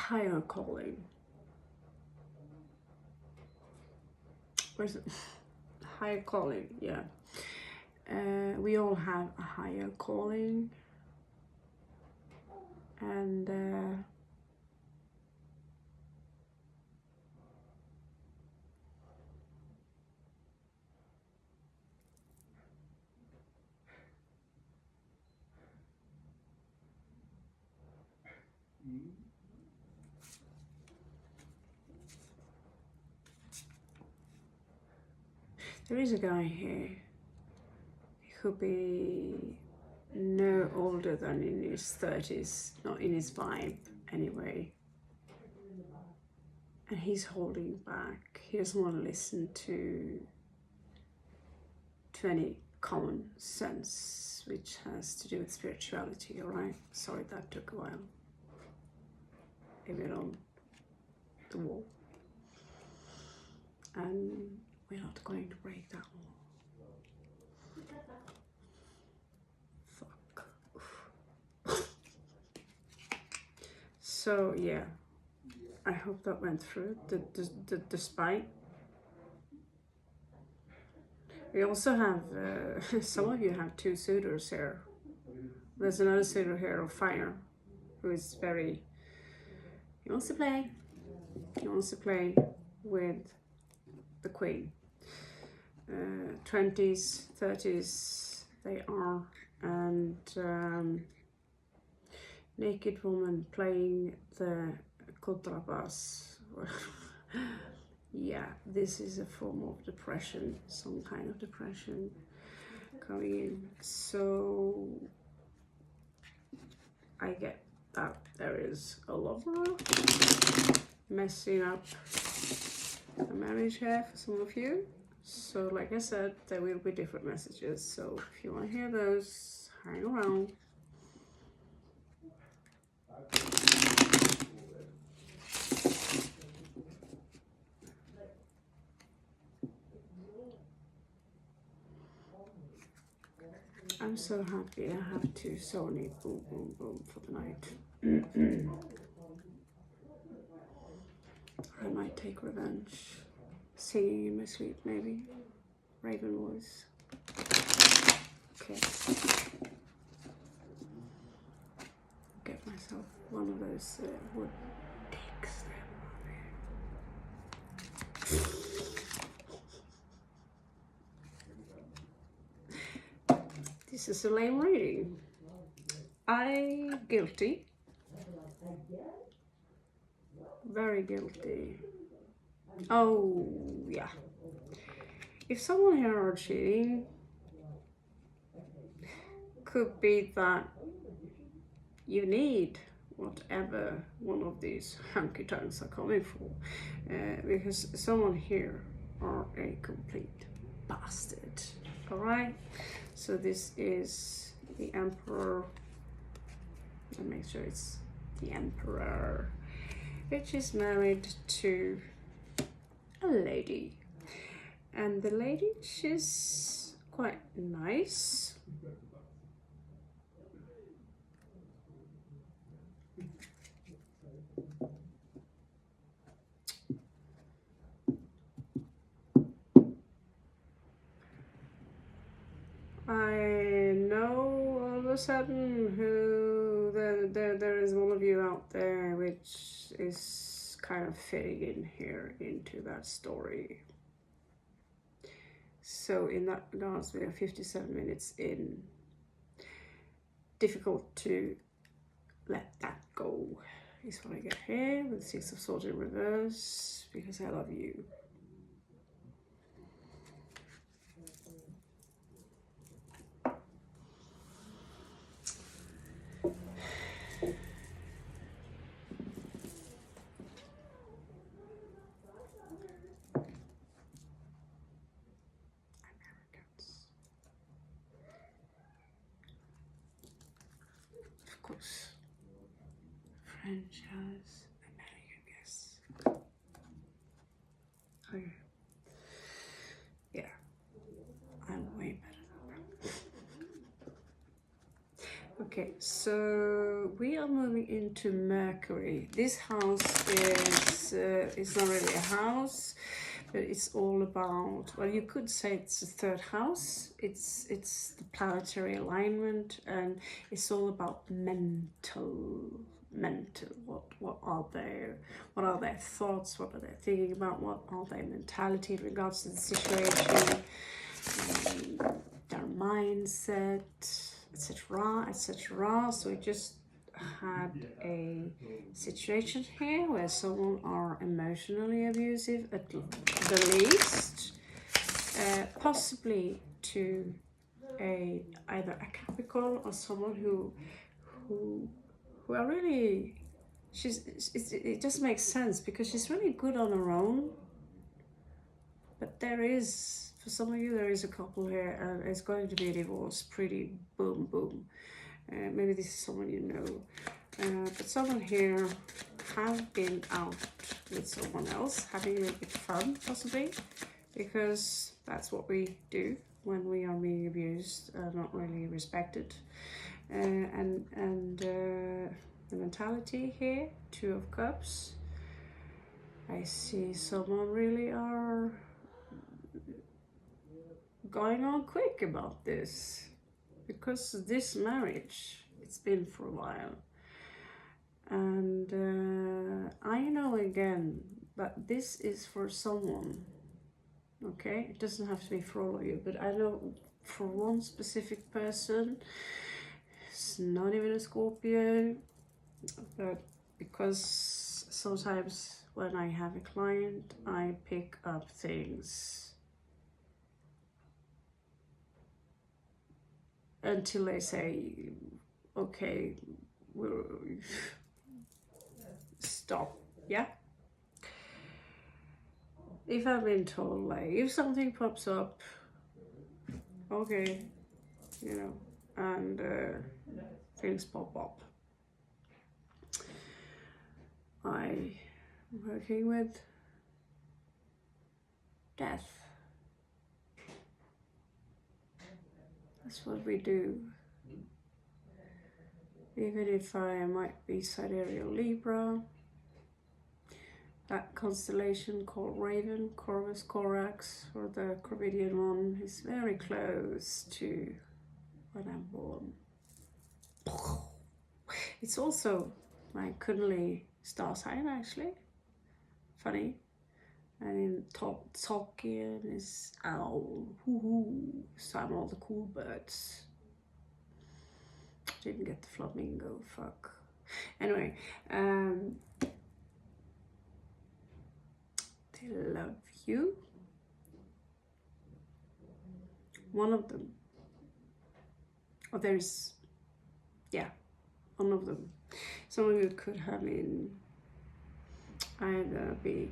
higher calling. Where's it? Higher calling, yeah. We all have a higher calling, and there is a guy here. He could be no older than in his 30s, not in his vibe anyway. And he's holding back. He doesn't want to listen to any common sense, which has to do with spirituality, all right? Sorry, that took a while. Aim it on the wall. And we're not going to break that wall. Fuck. So yeah, I hope that went through the spite. We also have, some of you have 2 suitors here. There's another suitor here of fire who is very, he wants to play. He wants to play with the queen. 20s, 30s they are, and naked woman playing the kontrabas. Yeah, this is a form of depression, some kind of depression coming in. So I get that there is a lover messing up a marriage here for some of you. So like I said, there will be different messages. So if you want to hear those, hang around. I'm so happy I have two Sony boom boom boom for the night. I might take revenge, singing in my sleep maybe, raven voice. Okay, get myself one of those wood dicks there. This is a lame reading. I guilty. Very guilty. Oh, yeah. If someone here are cheating, could be that you need whatever one of these hunky tongues are coming for. Because someone here are a complete bastard. Alright? So this is the Emperor. I'll make sure it's the Emperor, which is married to a lady, and the lady, she's quite nice. I know all of a sudden who there is one of you out there which is kind of fitting in here into that story. So in that regards, we are 57 minutes in. Difficult to let that go is what I get here with 6 of Swords in reverse, because I love you. Of course. French has American, yes. Okay. Yeah. I'm way better than that. Okay, so we are moving into Mercury. This house is it's not really a house, but it's all about, well, you could say it's the third house. It's the planetary alignment, and it's all about mental. What are their thoughts, what are they thinking about, what are their mentality in regards to the situation, their mindset, etc, etc. So we just had a situation here where someone are emotionally abusive at the least, possibly to either a Capricorn or someone who are really, it just makes sense because she's really good on her own, but there is, for some of you, there is a couple here and it's going to be a divorce pretty boom boom. Maybe this is someone you know, but someone here have been out with someone else, having a little bit of fun possibly, because that's what we do when we are being abused, not really respected. And the mentality here, 2 of Cups. I see someone really are going on quick about this, because this marriage, it's been for a while. And I know again but this is for someone, okay? It doesn't have to be for all of you, but I know for one specific person, it's not even a Scorpio, but because sometimes when I have a client, I pick up things until they say, okay, we'll stop, yeah? If I've been told, like, if something pops up, okay, you know, and things pop up, I'm working with death. That's what we do. Even if I might be sidereal Libra, that constellation called Raven, Corvus Corax, or the Corvidian one, is very close to when I'm born. It's also my Kundalini star sign, actually. Funny. And in Tolkien is owl, hoo-hoo, so I'm all the cool birds. Didn't get the flamingo, fuck. Anyway, they love you. One of them, or there's, yeah, one of them. Some of you could have been either be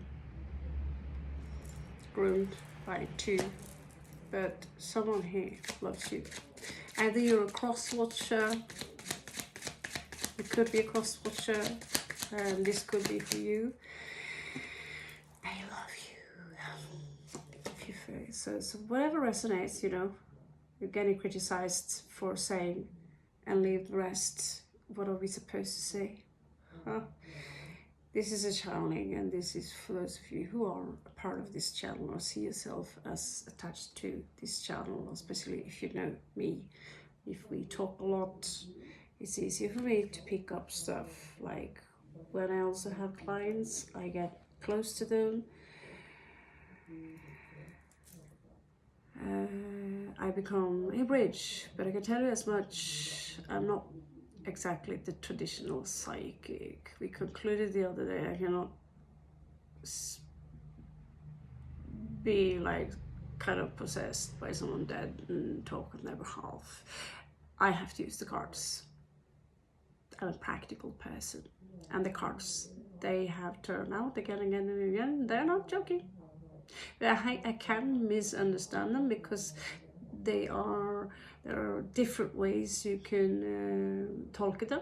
groomed by two, but someone here loves you. Either you're a cross watcher, it could be a cross watcher, and this could be for you. They love you. So whatever resonates, you know, you're getting criticized for saying and leave the rest. What are we supposed to say? Huh? This is a channeling, and this is for those of you who are a part of this channel or see yourself as attached to this channel, especially if you know me. If we talk a lot, it's easier for me to pick up stuff. Like when I also have clients, I get close to them. I become a bridge, but I can tell you as much, I'm not exactly the traditional psychic. We concluded the other day I cannot be like kind of possessed by someone dead and talk on their behalf. I have to use the cards. I'm a practical person, and the cards, they have turned out again and again and again. They're not joking. I can misunderstand them because there are different ways you can talk them,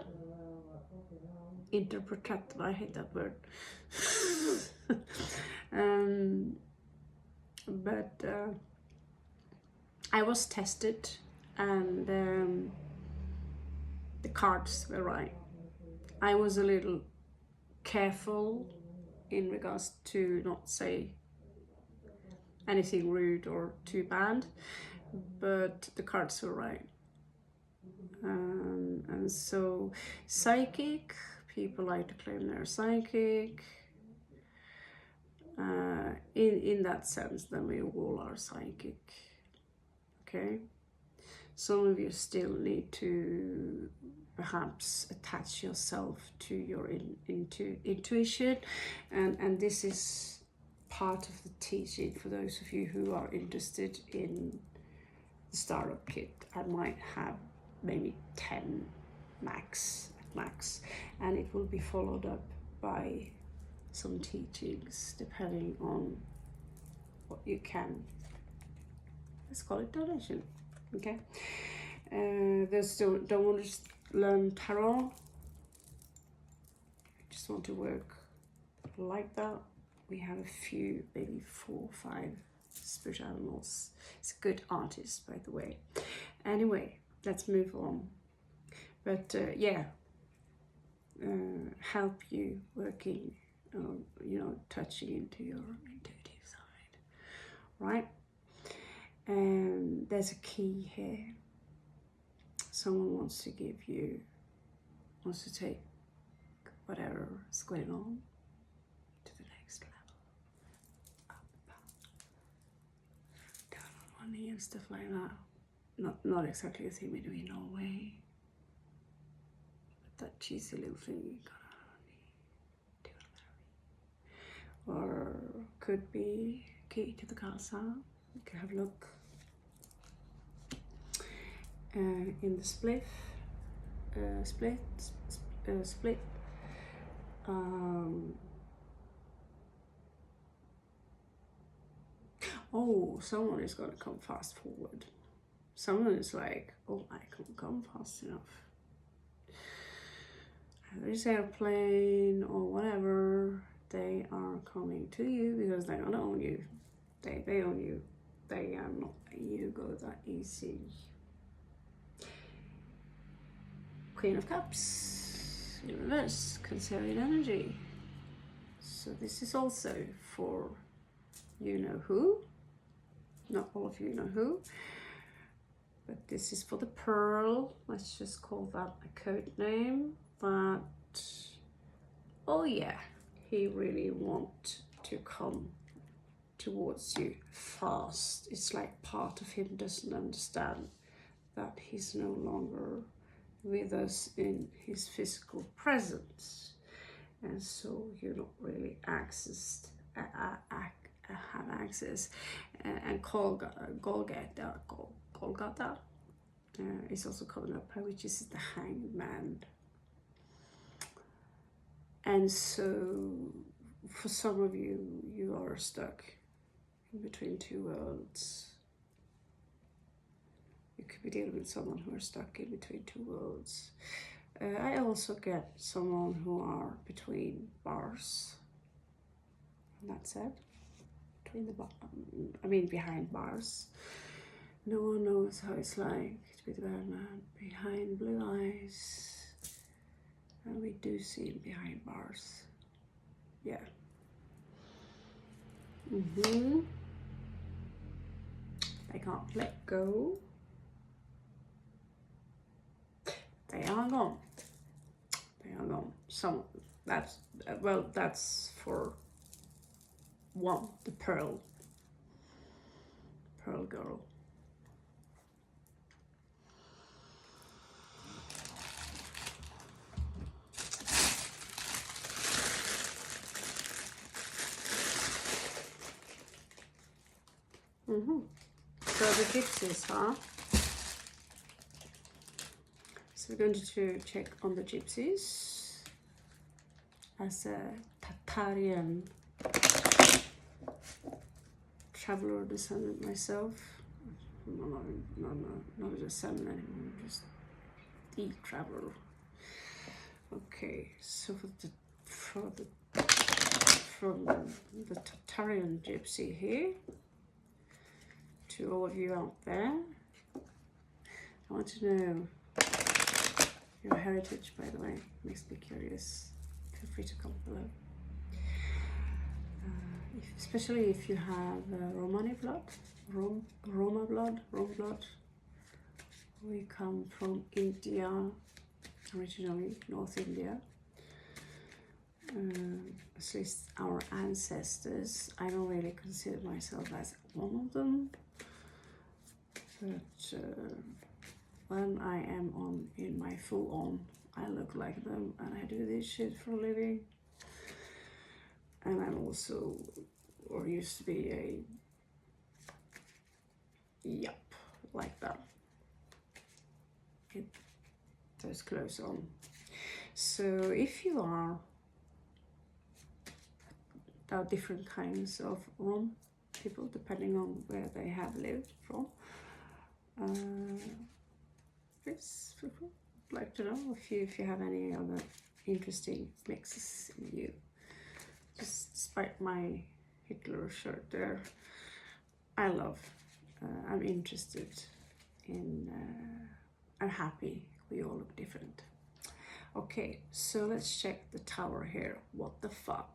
interpret them. I hate that word. But I was tested, and the cards were right. I was a little careful in regards to not say anything rude or too bad, but the cards were right. And so psychic, people like to claim they're psychic. In that sense, then we all are psychic. Okay, some of you still need to perhaps attach yourself to your intuition, and this is part of the teaching for those of you who are interested in the startup kit. I might have maybe 10 max, and it will be followed up by some teachings depending on what you can, let's call it donation. Okay, those don't want to learn tarot, just want to work like that. We have a few, maybe 4 or 5 spirit animals. It's a good artist, by the way. Anyway, let's move on. But yeah, help you working, you know, touching into your intuitive side, right? And there's a key here. Someone wants to give you, wants to take whatever is going on to the next level. money and stuff like that. Not exactly a thing we do in Norway. But that cheesy little thing you got. Or could be key to the casa. You can have a look in the split. Oh, someone is gonna come fast forward. Someone is like, oh, I can't come fast enough. This airplane or whatever, they are coming to you because they're gonna own you. They own you. They are not letting you go that easy. Queen of Cups in reverse, Cancerian energy. So this is also for you know who. Not all of you know who. But this is for the pearl. Let's just call that a code name. But oh yeah, he really wants to come towards you fast. It's like part of him doesn't understand that he's no longer with us in his physical presence, and so you're not really have access. And Golgata is also coming up, which is the Hanged Man. And so for some of you, you are stuck in between two worlds. You could be dealing with someone who are stuck in between two worlds. I also get someone who are between bars. And that's it. Behind bars. No one knows how it's like to be the bad man behind blue eyes. And we do see him behind bars. Yeah. They can't let go. They are gone. They are gone. That's for one, the pearl girl. So the gypsies, huh? So we're going to check on the gypsies. As a Tatarian traveler descendant myself. Not a descendant anymore, just the traveler. Okay, so from the Tatarian gypsy here to all of you out there, I want to know your heritage, by the way. Makes me curious. Feel free to comment below. Especially if you have Romani blood, Roma blood. We come from India, originally North India. At least our ancestors. I don't really consider myself as one of them, but when I am in my full on, I look like them and I do this shit for a living. And I'm also, or used to be a, yep, like that. Get those clothes on. So if you are, there are different kinds of Rom people depending on where they have lived from. Please, I'd like to know if you have any other interesting mixes in you. Just despite my Hitler shirt there, I'm interested in, I'm happy we all look different. Okay, so let's check the tower here. What the fuck?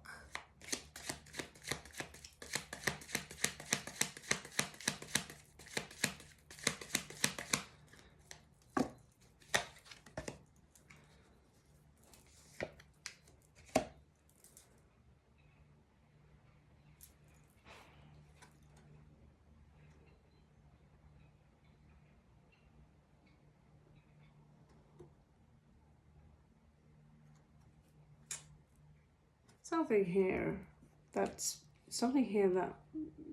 something here that,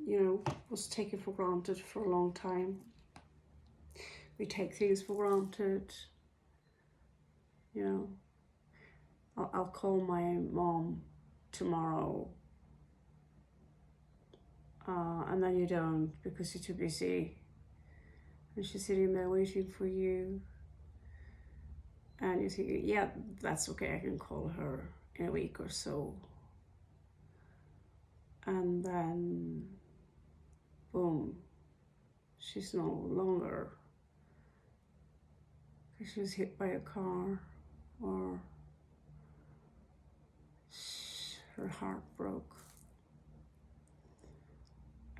you know, was taken for granted for a long time. We take things for granted, you know. I'll call my mom tomorrow, and then you don't because you're too busy, and she's sitting there waiting for you, and you think, yeah, that's okay, I can call her in a week or so, and then boom, she's no longer, because she was hit by a car, or her heart broke.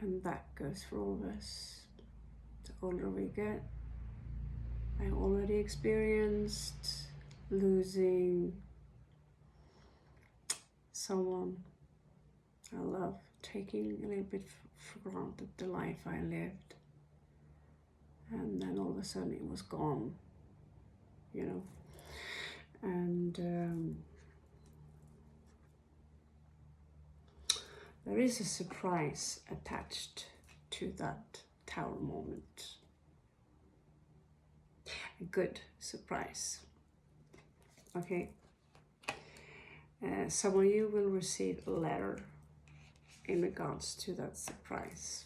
And that goes for all of us. The older we get, I already experienced losing someone I love, taking a little bit for granted the life I lived, and then all of a sudden it was gone, you know. And there is a surprise attached to that tower moment. A good surprise. Okay. Some of you will receive a letter in regards to that surprise.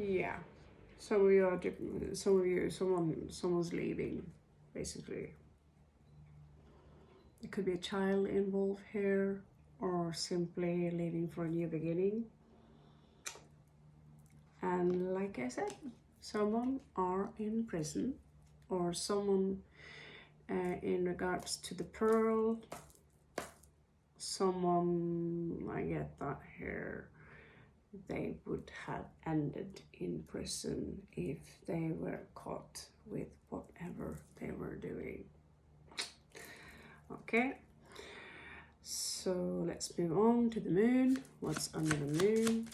Yeah, some of you are different. Some of you, someone's leaving, basically. It could be a child involved here, or simply leaving for a new beginning. And like I said, someone are in prison, or someone in regards to the pearl. Someone, I get that here, they would have ended in prison if they were caught with whatever they were doing. Okay, so let's move on to the moon. What's under the moon?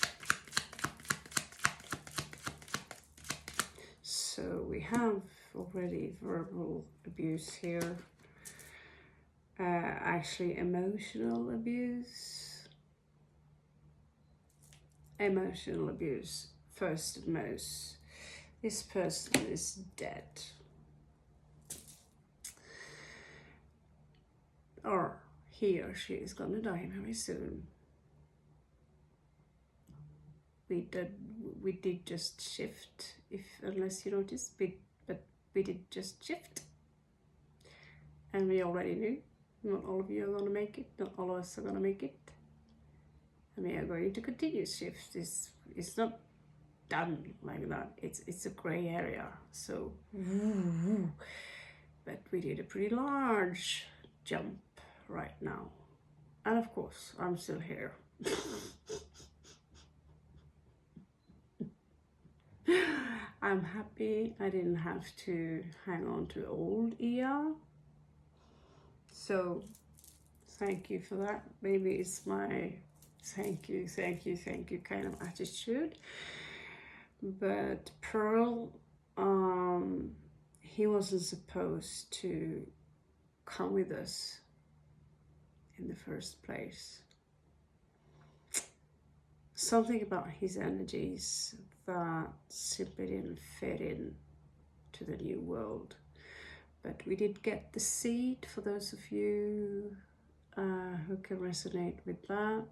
So we have already verbal abuse here, actually emotional abuse. Emotional abuse, first and most. This person is dead. Or he or she is gonna die very soon. We did just shift, unless you noticed, but we did just shift. And we already knew, not all of you are gonna make it, not all of us are gonna make it. And we are going to continue shift. It's not done like that. It's a gray area. So, but we did a pretty large jump right now. And of course, I'm still here. I'm happy I didn't have to hang on to old ER. So, thank you for that. Maybe it's my thank you kind of attitude. But Pearl, he wasn't supposed to come with us in the first place. Something about his energies that simply didn't fit in to the new world. But we did get the seed, for those of you who can resonate with that.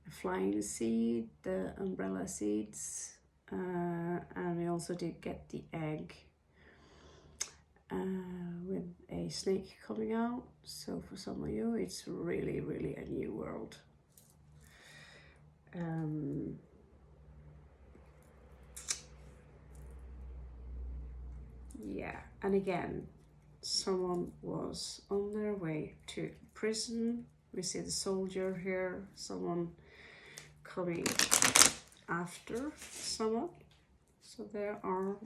The flying seed, the umbrella seeds, and we also did get the egg with a snake coming out. So for some of you, it's really, really a new world. Yeah, and again, someone was on their way to prison. We see the soldier here, someone coming after someone. So there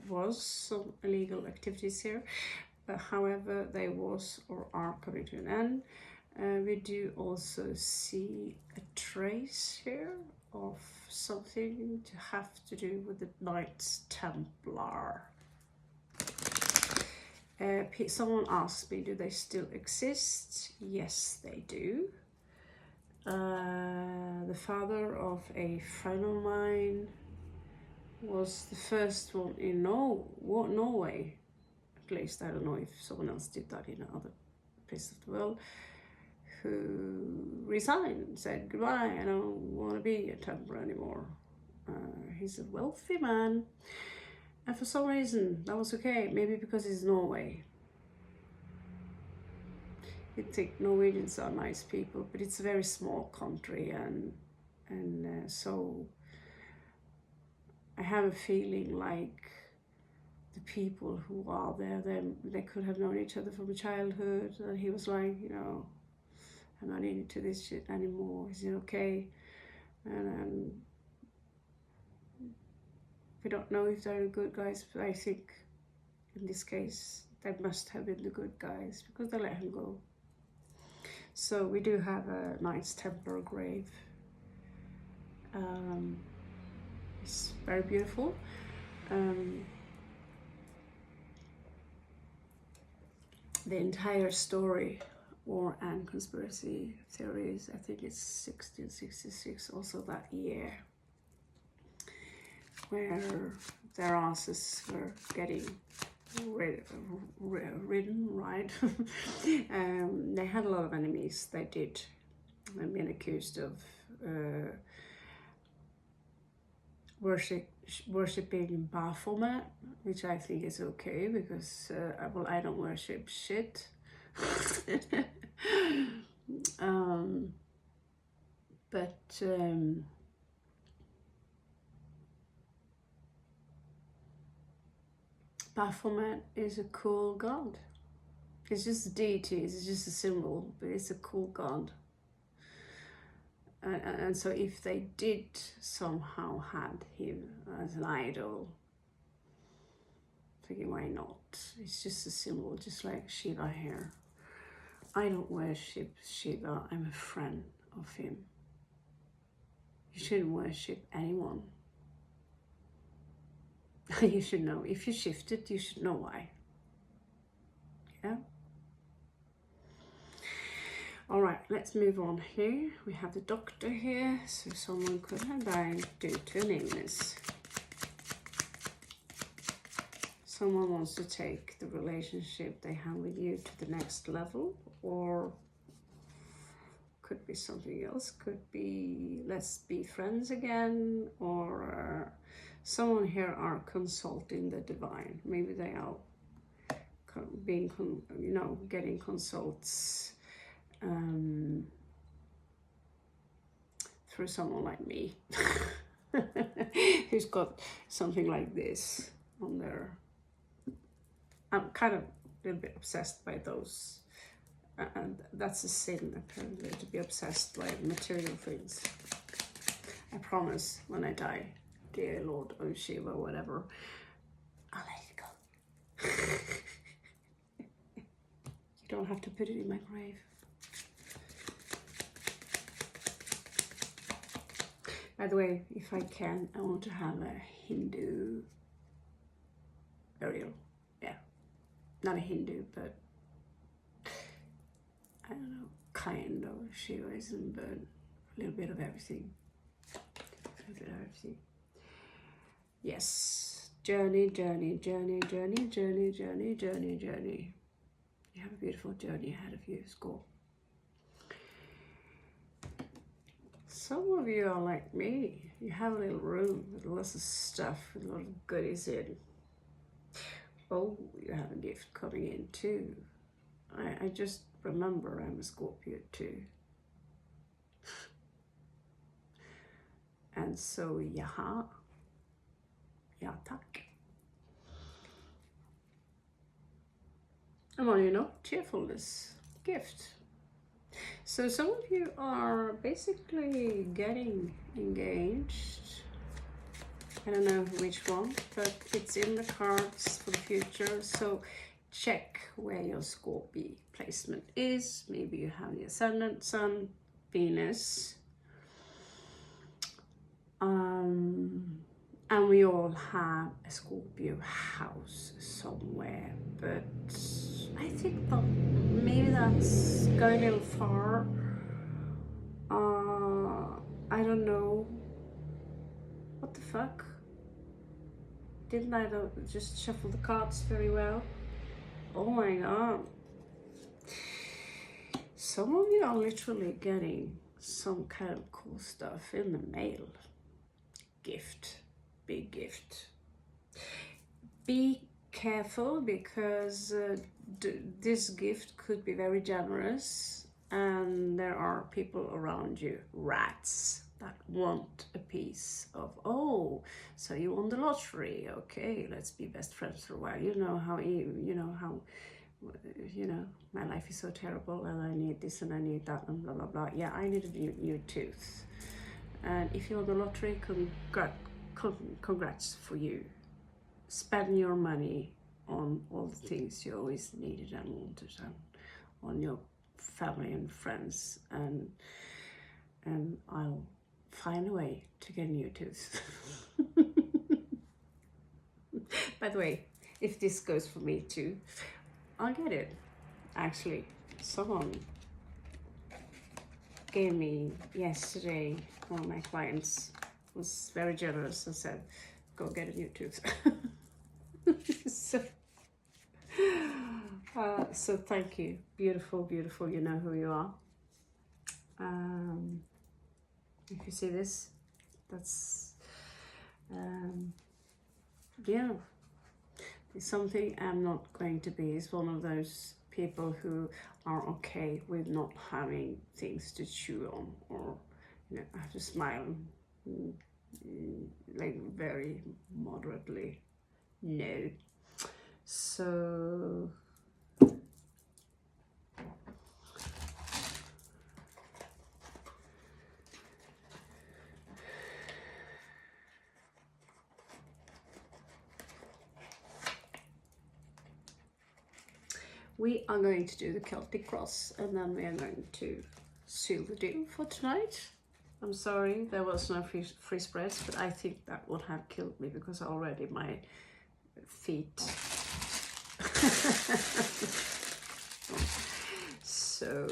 was some illegal activities here, but however, they was or are coming to an end. We do also see a trace here of something to have to do with the Knights Templar. Someone asked me, do they still exist? Yes, they do. The father of a friend of mine was the first one in Norway. At least I don't know if someone else did that in other places of the world. Who resigned, said goodbye, I don't want to be a Templar anymore. He's a wealthy man, and for some reason that was okay. Maybe because it's Norway. You'd think Norwegians are nice people, but it's a very small country, and so I have a feeling like the people who are there, they could have known each other from childhood, and he was like, you know, I'm not into this shit anymore. Is it okay? And we don't know if they're good guys, but I think in this case they must have been the good guys because they let him go. So we do have a Knights Templar grave. It's very beautiful. The entire story, War and Conspiracy Theories, I think it's 1666, also that year, where their asses were getting ridden, right? They had a lot of enemies, they did. They've been accused of worshipping Baphomet, which I think is okay because, well, I don't worship shit. Baphomet is a cool god. It's just a deity, it's just a symbol, but it's a cool god. And so if they did somehow had him as an idol, thinking why not? It's just a symbol, just like Shiva here. I don't worship Shiva, I'm a friend of him. You shouldn't worship anyone. You should know. If you shifted, you should know why. Yeah? All right, let's move on here. We have the doctor here, so someone could have died due to an illness. Someone wants to take the relationship they have with you to the next level, or could be something else. Could be let's be friends again, or someone here are consulting the divine. Maybe they are being, getting consults through someone like me who's got something like this on their. I'm kind of a little bit obsessed by those, and that's a sin apparently, to be obsessed by material things. I promise when I die, dear Lord or Shiva or whatever, I'll let it go. You don't have to put it in my grave. By the way, if I can, I want to have a Hindu burial. Yeah, not a Hindu, but I don't know, kind of Shivaism, but a little bit of everything. A little bit of everything. Yes, journey, journey, journey, journey, journey, journey, journey, journey. You have a beautiful journey ahead of you, Scorpio. Some of you are like me. You have a little room with lots of stuff, with a lot of goodies in. Oh, you have a gift coming in too. I just remember I'm a Scorpio too. And so, jaha. Ja, tack. And well, cheerfulness, gift. So some of you are basically getting engaged. I don't know which one, but it's in the cards for the future. So check where your Scorpio placement is. Maybe you have the ascendant, Sun, Venus. And we all have a Scorpio house somewhere, but I think that maybe that's going a little far. I don't know. What the fuck? Didn't I just shuffle the cards very well? Oh my god. Some of you are literally getting some kind of cool stuff in the mail. Gift. Big gift. Be careful, because this gift could be very generous, and there are people around you, rats, that want a piece of, oh, so you won the lottery, okay, let's be best friends for a while. You know how my life is so terrible, and I need this and I need that and blah blah blah. Yeah, I need a new tooth. And if you won the lottery, congrats for you. Spend your money on all the things you always needed and wanted, and on your family and friends, and I'll find a way to get a new tooth. By the way, if this goes for me too, I'll get it. Actually, someone gave me yesterday, one of my clients was very generous and said, go get a new tooth. So thank you. Beautiful, beautiful. You know who you are. If you see this, that's, yeah. It's something I'm not going to be. It's one of those people who are okay with not having things to chew on, or, I have to smile like very moderately. No. So we are going to do the Celtic cross, and then we are going to seal the deal for tonight. I'm sorry there was no free spreads, but I think that would have killed me, because already my feet. So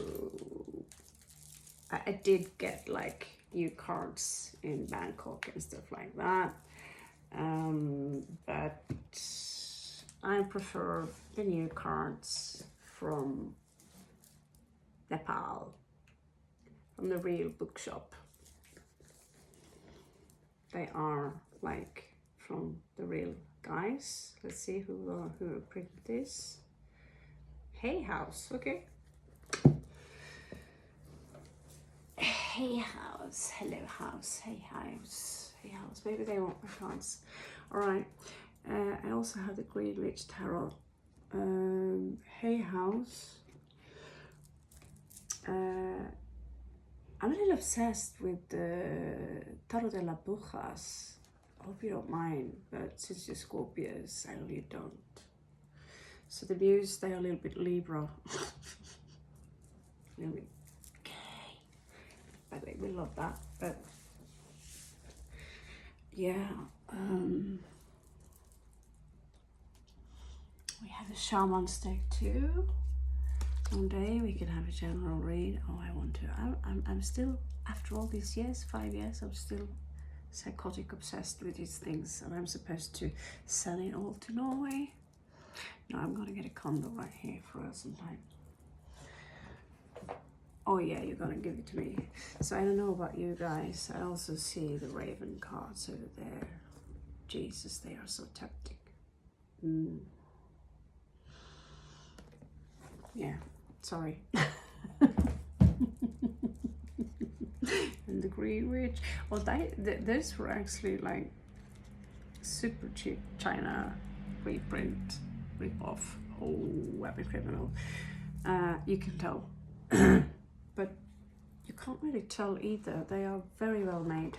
I did get like new cards in Bangkok and stuff like that, but I prefer the new cards from Nepal, from the real bookshop. They are like from the real guys. Let's see who printed this. Hey House, okay. Hey House, hello House, hey House, hey House. Maybe they want my cards. All right. I also have the Greenwich Tarot. Hey House. I'm a little obsessed with the Tarot de las Brujas. I hope you don't mind, but since you're Scorpios, I know you don't. So the Muse, they are a little bit Libra. A little bit gay. By the way, we love that, but yeah. We have a shaman's deck too. One day we can have a general read. Oh, I want to. I'm still, after all these years, 5 years, I'm still psychotic obsessed with these things, and I'm supposed to sell it all to Norway. No, I'm gonna get a condo right here for us sometime. Oh yeah, you're gonna give it to me. So I don't know about you guys. I also see the Raven cards over there. Jesus, they are so tempting. Yeah, sorry. And the Greenwich. Well, those were actually like super cheap China reprint, rip-off. Oh, I'm a criminal. You can tell. But you can't really tell either. They are very well made.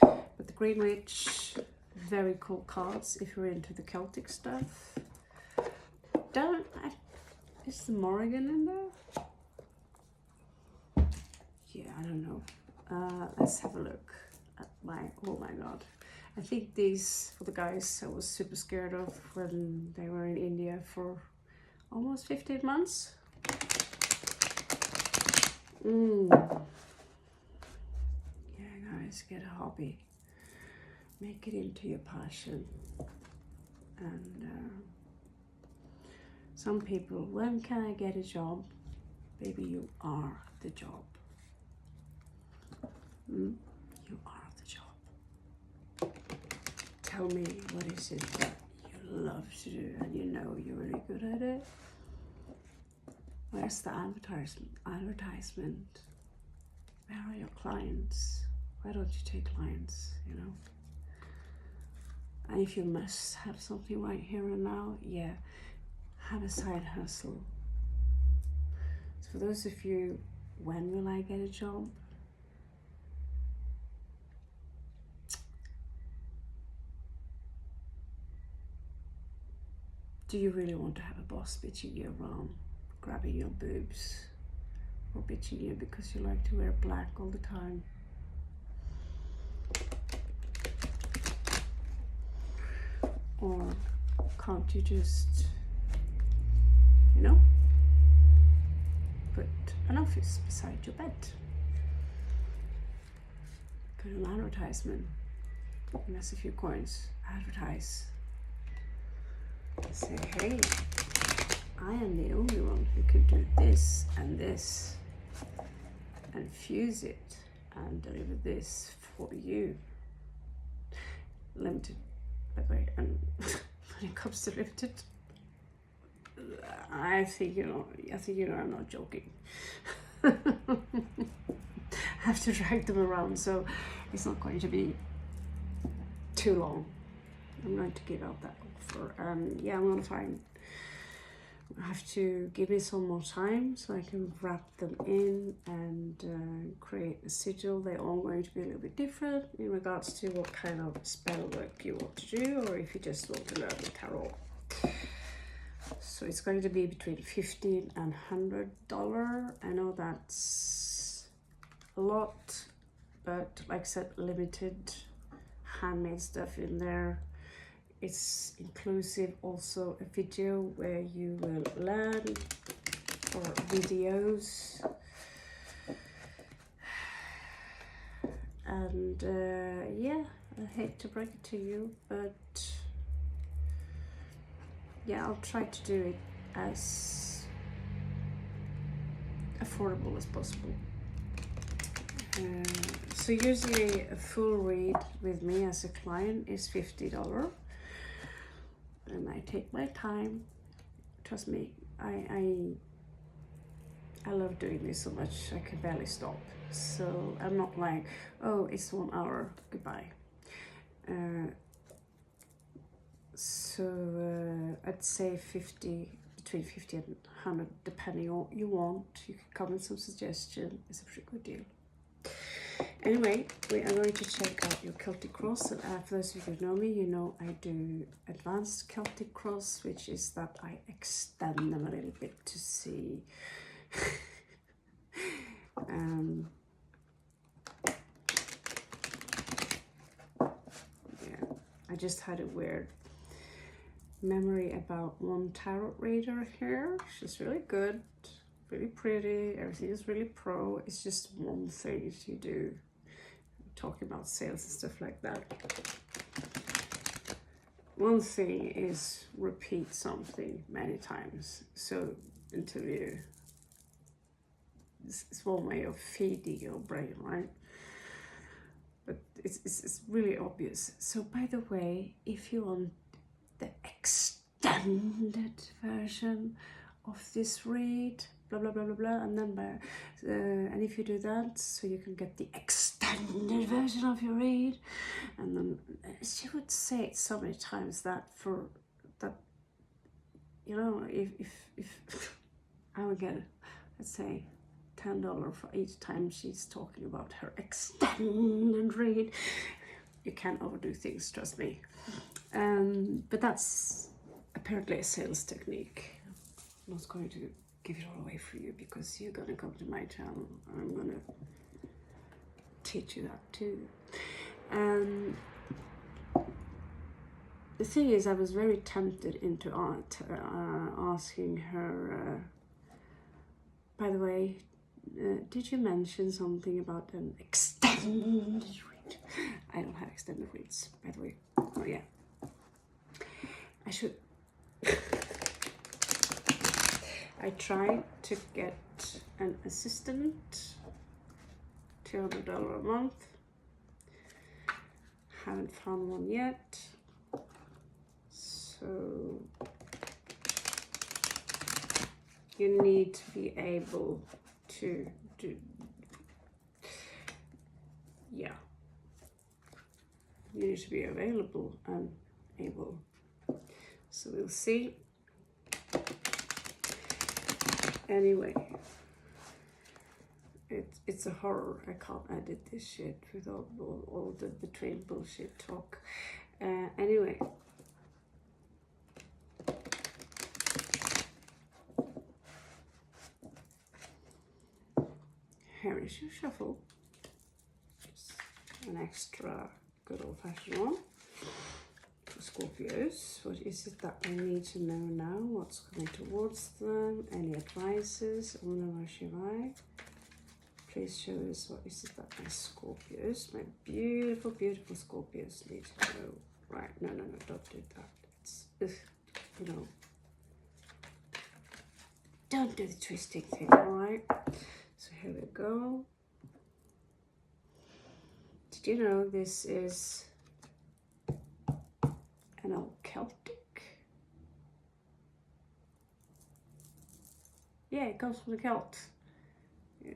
But the Greenwich, very cool cards if you're into the Celtic stuff. don't. Is the Morrigan in there? Yeah, I don't know. Let's have a look at my. Oh my god. I think these for the guys I was super scared of when they were in India for almost 15 months. Yeah, guys, get a hobby. Make it into your passion. And some people, when can I get a job? Baby, you are the job. You are the job. Tell me, what is it that you love to do and you know you're really good at it? Where's the advertisement? Where are your clients? Why don't you take clients, you know? And if you must have something right here and now, yeah, have a side hustle. So for those of you, when will I get a job? Do you really want to have a boss bitching you around, grabbing your boobs, or bitching you because you like to wear black all the time? Or can't you just, you know, put an office beside your bed? Put an advertisement, invest a few coins, advertise. Say, hey, I am the only one who can do this, and fuse it and deliver this for you. Limited, by the way, and when it comes to limited, I think you know I'm not joking. I have to drag them around, so it's not going to be too long. I'm going to give out that offer. Yeah, I'm gonna have to give me some more time so I can wrap them in and create a sigil. They're all going to be a little bit different in regards to what kind of spell work you want to do, or if you just want to learn the tarot. So it's going to be between $15 and $100. I know that's a lot, but like I said, limited handmade stuff in there. It's inclusive also a video where you will learn, or videos, and yeah, I hate to break it to you, but yeah, I'll try to do it as affordable as possible. So usually a full read with me as a client is $50. And I take my time. Trust me, I love doing this so much I can barely stop. So I'm not like, oh, it's 1 hour, goodbye. So I'd say between 50 and 100, depending on what you want. You can come with some suggestion. It's a pretty good deal. Anyway, we are going to check out your Celtic cross, and for those of you who know me, you know I do advanced Celtic cross, which is that I extend them a little bit to see. Yeah, I just had a weird memory about one tarot reader here. She's really good, really pretty, everything is really pro. It's just one thing she do, talking about sales and stuff like that. One thing is repeat something many times, so until you, it's one way of feeding your brain, right? But it's really obvious. So by the way, if you want the extended version of this read, blah blah blah blah blah, and then and if you do that, so you can get the extended version of your read, and then she would say it so many times that for that, you know, if I would get, let's say, $10 for each time she's talking about her extended read. You can't overdo things, trust me. But that's apparently a sales technique. not going to give it all away for you because you're gonna come to my channel and I'm gonna teach you that too. The thing is, I was very tempted into asking her, by the way, did you mention something about an extended read? I don't have extended reads, by the way. Oh yeah, I should. I tried to get an assistant, $200 a month. Haven't found one yet. So you need to be able to do, yeah, you need to be available and able. So we'll see. Anyway, it's a horror. I can't edit this shit with all the between bullshit talk. Anyway. Here is your shuffle. Just an extra good old-fashioned one for Scorpios. What is it that I need to know now? What's coming towards them? Any advices? Om Namah Shivaya. Please show us what is it that my Scorpios, my beautiful, beautiful Scorpios need to know. Right, no, don't do that. It's, you know, don't do the twisting thing, all right? So here we go. Did you know this is an old Celtic? Yeah, it comes from the Celts.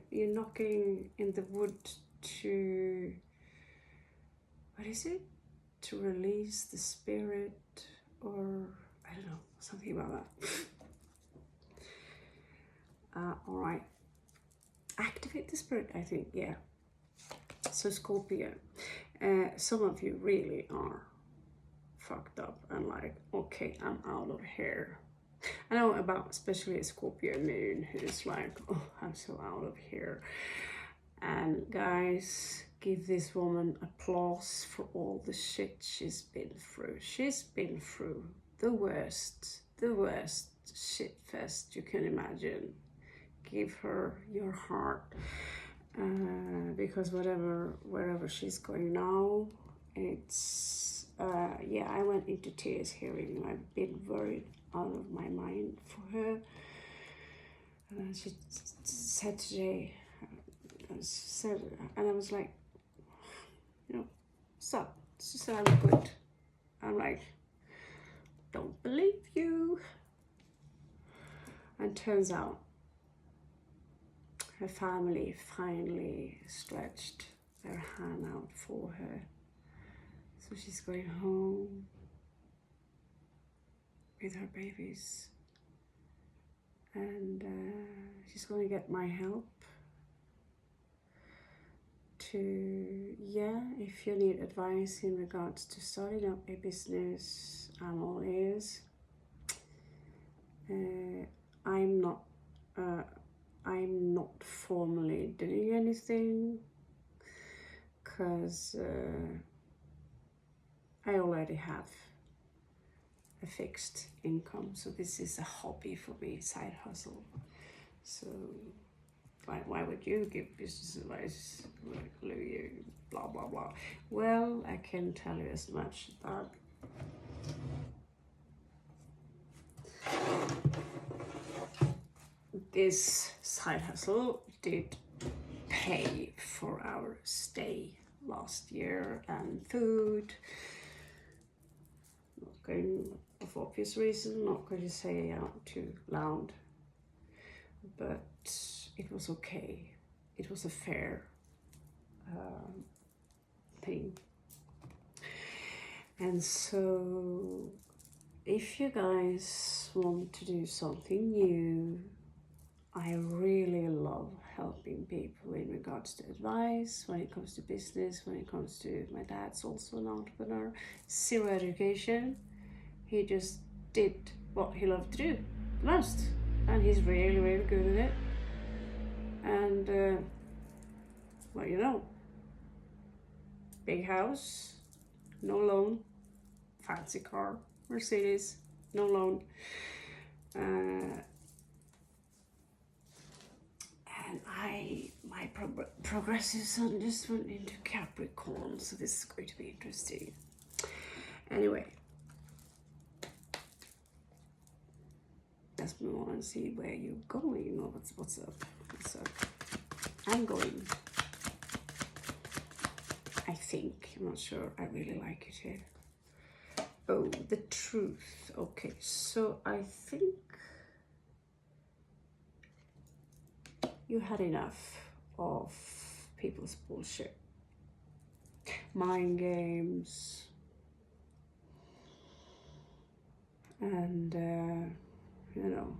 You're knocking in the wood to, what is it? To release the spirit, or I don't know, something about that. All right. Activate the spirit, I think, yeah. So Scorpio, some of you really are fucked up and like, okay, I'm out of here. I know about especially a Scorpio moon who's like, oh, I'm so out of here. And guys, give this woman applause for all the shit she's been through. She's been through the worst shit fest you can imagine. Give her your heart, because wherever she's going now, it's yeah, I went into tears hearing. I've been worried out of my mind for her. She said today, and I was like, you know, stop. She said I'm good. I'm like, don't believe you. And turns out her family finally stretched their hand out for her. So she's going home with her babies. And she's going to get my help to, yeah, if you need advice in regards to starting up a business, I'm all ears. I'm not formally doing anything because I already have a fixed income. So this is a hobby for me, side hustle. So why would you give business advice? You blah, blah, blah. Well, I can tell you as much that this side hustle did pay for our stay last year and food. Not going, for obvious reason, not going to say out too loud, but it was okay. It was a fair thing. And so if you guys want to do something new, I really love helping people in regards to advice, when it comes to business, when it comes to, my dad's also an entrepreneur, 0 education. He just did what he loved to do the most, and he's really, really good at it. And well, you know, big house, no loan, fancy car, Mercedes, no loan. And my progressive sun just went into Capricorn, so this is going to be interesting. Anyway, let's move on and see where you're going, or what's up. I'm going. I think, I'm not sure, I really like it here. Oh, the truth. Okay, so I think you had enough of people's bullshit, mind games, and you know,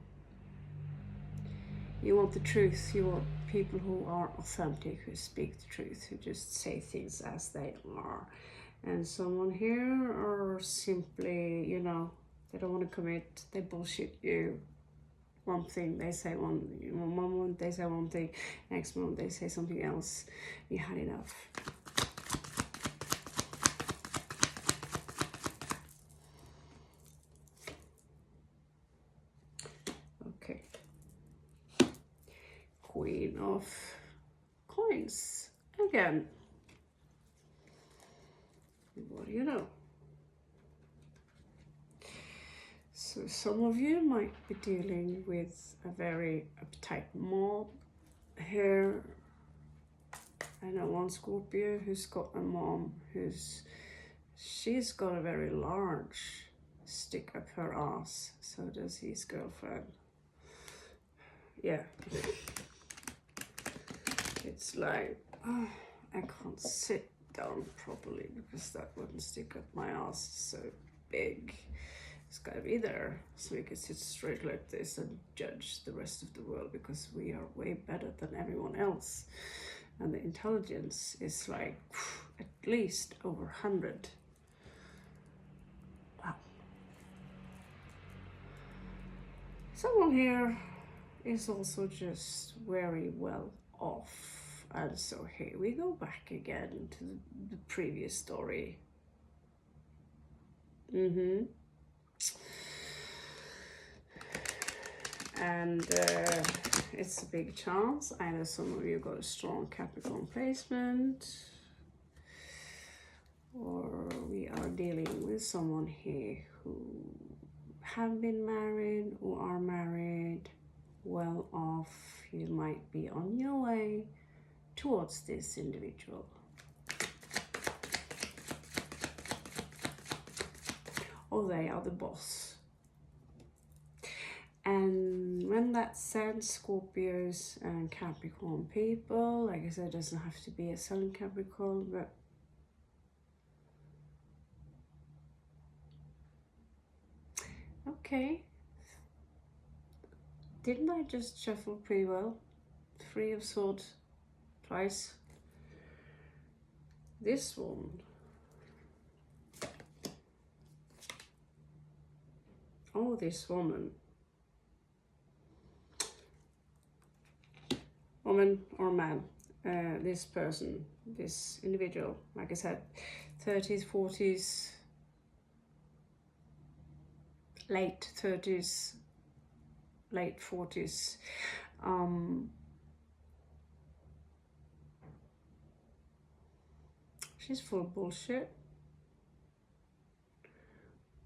you want the truth. You want people who are authentic, who speak the truth, who just say things as they are. And someone here are simply, you know, they don't want to commit, they bullshit you. One thing, they say one moment they say one thing, next moment they say something else. You had enough. Okay. Queen of coins again. What do you know? So some of you might be dealing with a very uptight mob here. I know one Scorpio who's got a mom she's got a very large stick up her ass. So does his girlfriend. Yeah. It's like, oh, I can't sit down properly because that wouldn't stick up my ass. It's so big. It's gotta be there so we can sit straight like this and judge the rest of the world, because we are way better than everyone else. And the intelligence is like at least over 100. Wow. Someone here is also just very well off. And so here we go back again to the previous story. And it's a big chance. I know some of you got a strong Capricorn placement, or we are dealing with someone here who have been married or are married, well off. You might be on your way towards this individual. Or they are the boss. And when that's said, Scorpios and Capricorn people, like I said, it doesn't have to be a Sun Capricorn, but okay. Didn't I just shuffle pretty well? 3 of Swords twice. This one. Oh, this woman. Woman or man. This person, this individual, like I said, 30s, 40s, late 30s, late 40s. She's full of bullshit.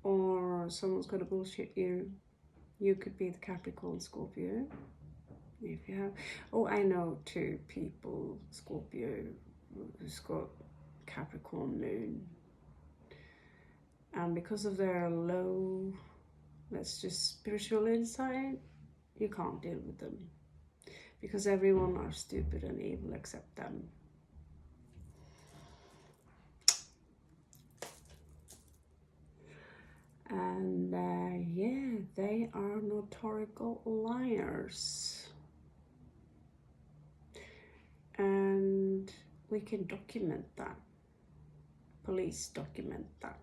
Or someone's gonna bullshit you. You could be the Capricorn Scorpio. If you have, oh, I know 2 people, Scorpio, who's got Capricorn moon. And because of their low, let's just spiritual insight, you can't deal with them. Because everyone are stupid and evil except them. And yeah, they are notorical liars. And we can document that. Police document that.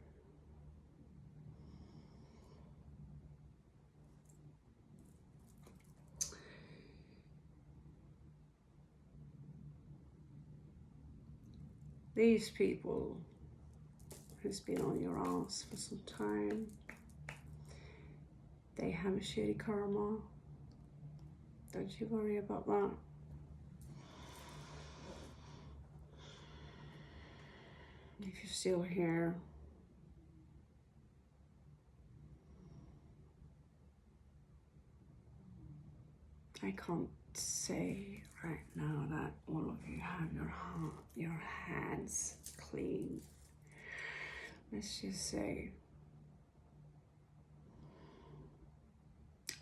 these people who's been on your ass for some time, they have a shitty karma. Don't you worry about that. If you're still here, I can't say right now that all of you have your hands clean. Let's just say,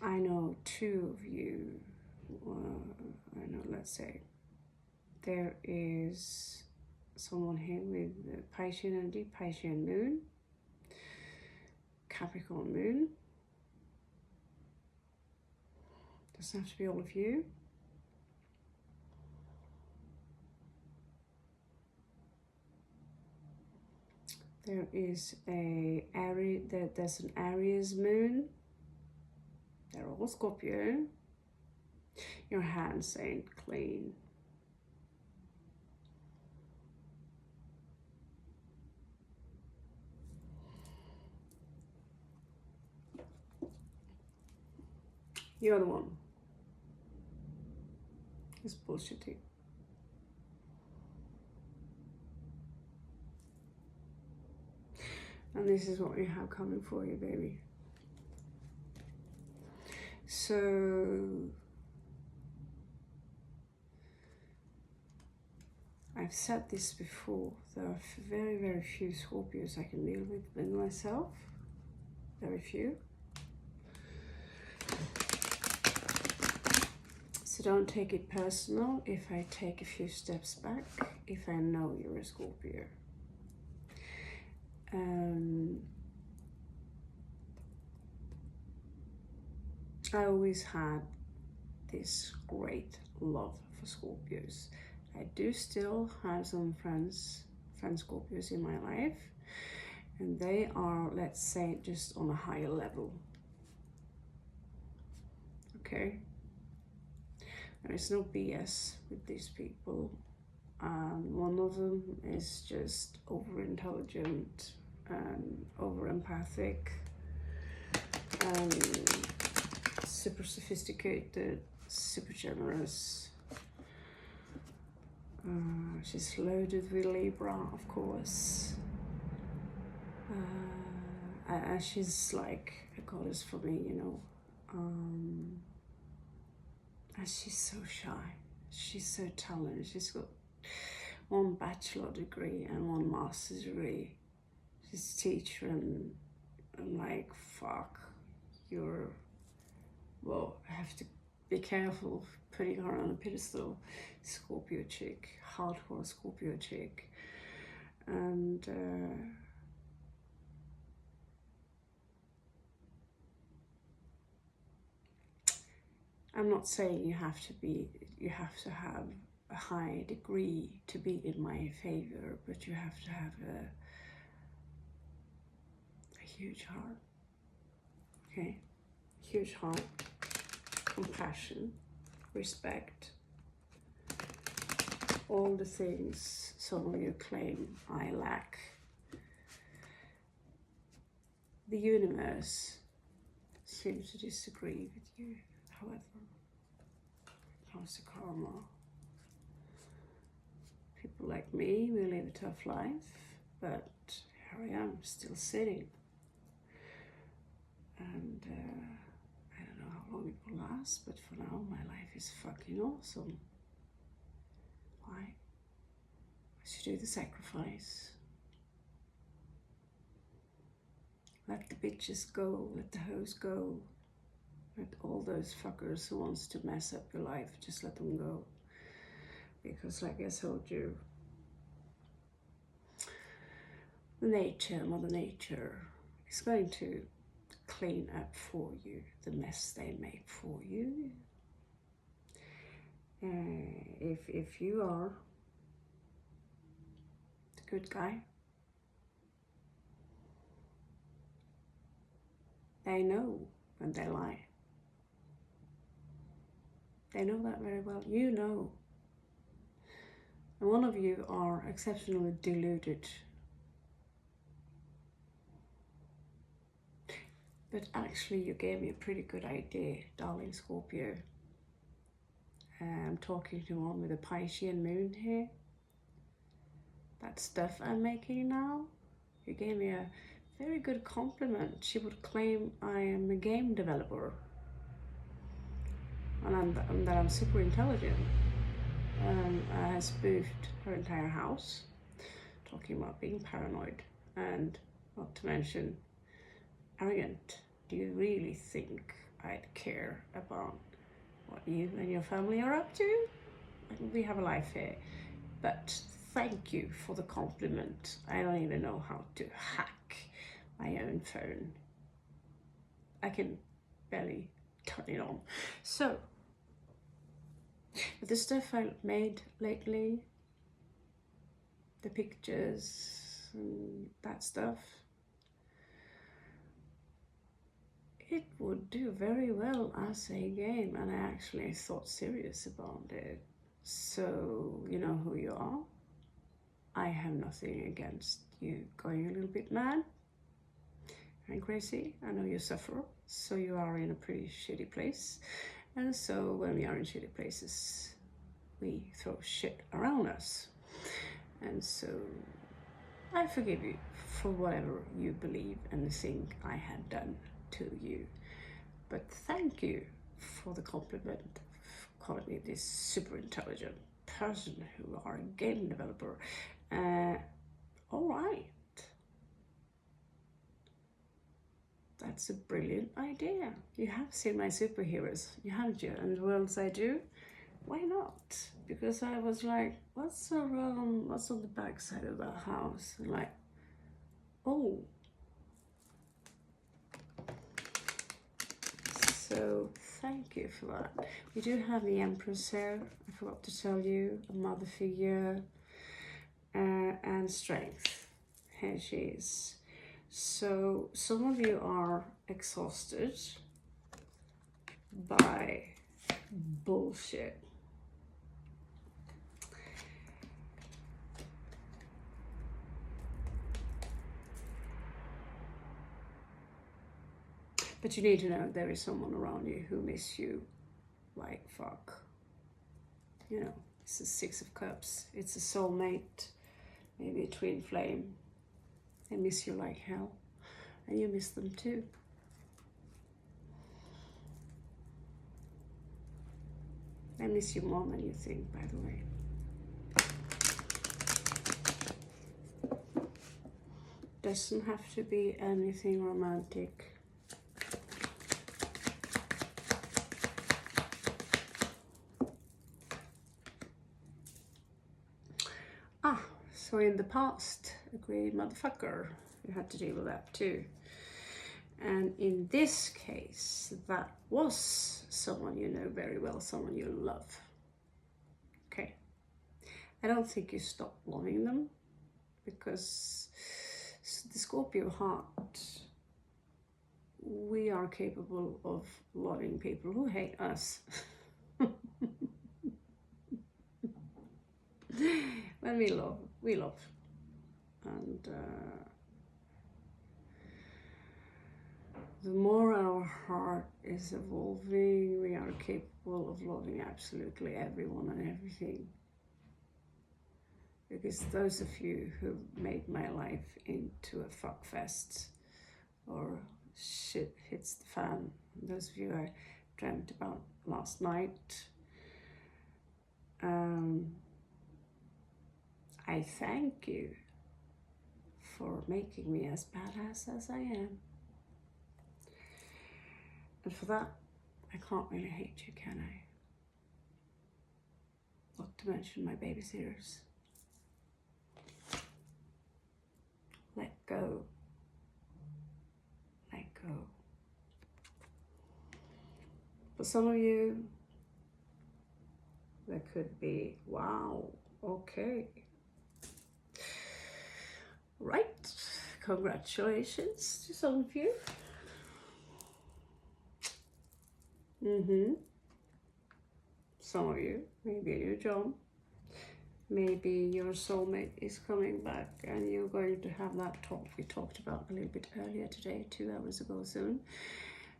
I know two of you, let's say, there is someone here with Piscean energy, Piscean moon, Capricorn moon. Doesn't have to be all of you. There is there's an Aries moon. They're all Scorpio. Your hands ain't clean. You're the one. It's bullshitty. And this is what you have coming for you, baby. So I've said this before, there are very, very few Scorpios I can deal with myself. Very few. So don't take it personal if I take a few steps back, if I know you're a Scorpio. I always had this great love for Scorpios. I do still have some friends Scorpios in my life, and they are, let's say, just on a higher level. Okay? There is no BS with these people. One of them is just over intelligent and over empathic and super sophisticated, super generous. She's loaded with Libra, of course. She's like a goddess for me, you know. And she's so shy. She's so talented. She's got one bachelor degree and one master's degree. She's a teacher, and I'm like, fuck, well, I have to be careful putting her on a pedestal. Scorpio chick, hardcore Scorpio chick. And I'm not saying you have to have a high degree to be in my favor, but you have to have a huge heart. Okay? Huge heart, compassion, respect, all the things some of you claim I lack. The universe seems to disagree with you, however, when it comes to karma. People like me, we live a tough life, but here I am, still sitting. And I don't know how long it will last, but for now, my life is fucking awesome. Why? I should do the sacrifice. Let the bitches go, let the hoes go. Let all those fuckers who wants to mess up your life, just let them go. Because like I told you, Mother Nature is going to clean up for you the mess they make for you. If you are the good guy, they know when they lie. They know that very well. You know. And one of you are exceptionally deluded. But actually you gave me a pretty good idea, darling Scorpio. I'm talking to one with a Piscean moon here. That stuff I'm making now, you gave me a very good compliment. She would claim I am a game developer and that I'm super intelligent. I spoofed her entire house, talking about being paranoid and not to mention arrogant. Do you really think I'd care about what you and your family are up to? We have a life here. But thank you for the compliment. I don't even know how to hack my own phone. I can barely turn it on. So, the stuff I made lately, the pictures and that stuff, it would do very well as a game, and I actually thought serious about it. So, you know who you are. I have nothing against you going a little bit mad and crazy. I know you suffer, so you are in a pretty shitty place. And so when we are in shitty places, we throw shit around us. And so I forgive you for whatever you believe and think I have done to you. But thank you for the compliment, calling me this super intelligent person who are a game developer. All right. That's a brilliant idea. You have seen my superheroes, you haven't you? And the worlds I do, why not? Because I was like, what's on the back side of that house? And like, oh. So thank you for that. We do have the Empress here, I forgot to tell you, a mother figure, and strength. Here she is. So some of you are exhausted by bullshit. But you need to know there is someone around you who miss you like fuck. You know, it's a Six of Cups. It's a soulmate, maybe a twin flame. They miss you like hell, and you miss them too. I miss you more than you think, by the way. Doesn't have to be anything romantic. So in the past, agreed motherfucker, you had to deal with that too. And in this case, that was someone you know very well, someone you love. Okay. I don't think you stopped loving them, because the Scorpio heart, we are capable of loving people who hate us. When we love. And the more our heart is evolving, we are capable of loving absolutely everyone and everything. Because those of you who made my life into a fuck fest, or shit hits the fan, those of you I dreamt about last night, I thank you for making me as badass as I am. And for that, I can't really hate you, can I? Not to mention my babysitters. Let go. Let go. For some of you, there could be, wow, okay. Right, congratulations to some of you. Some of you, maybe a new job, maybe your soulmate is coming back and you're going to have that talk we talked about a little bit earlier today, 2 hours ago soon.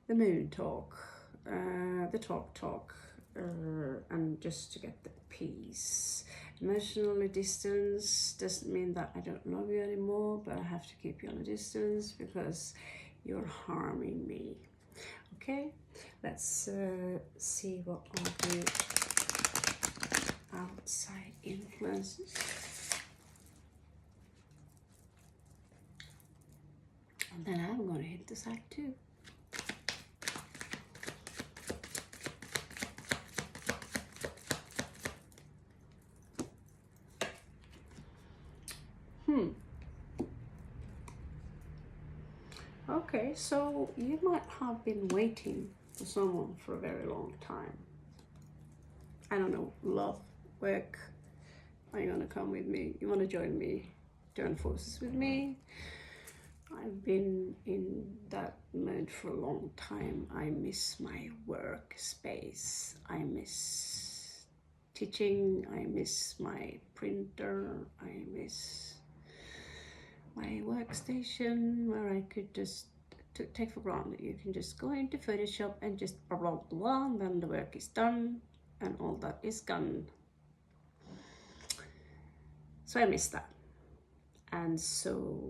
The moon talk, the talk, and just to get the peace. Emotionally distance doesn't mean that I don't love you anymore, but I have to keep you on a distance because you're harming me. Okay, let's see what are the outside influences. And then I'm going to hit the side too. Okay, so you might have been waiting for someone for a very long time. I don't know, love, work. Are you gonna come with me? You wanna join me? Join forces with me? I've been in that mode for a long time. I miss my work space. I miss teaching. I miss my printer. I miss my workstation where I could just take for granted. You can just go into Photoshop and just blah blah blah, and then the work is done and all that is gone. So I miss that. And so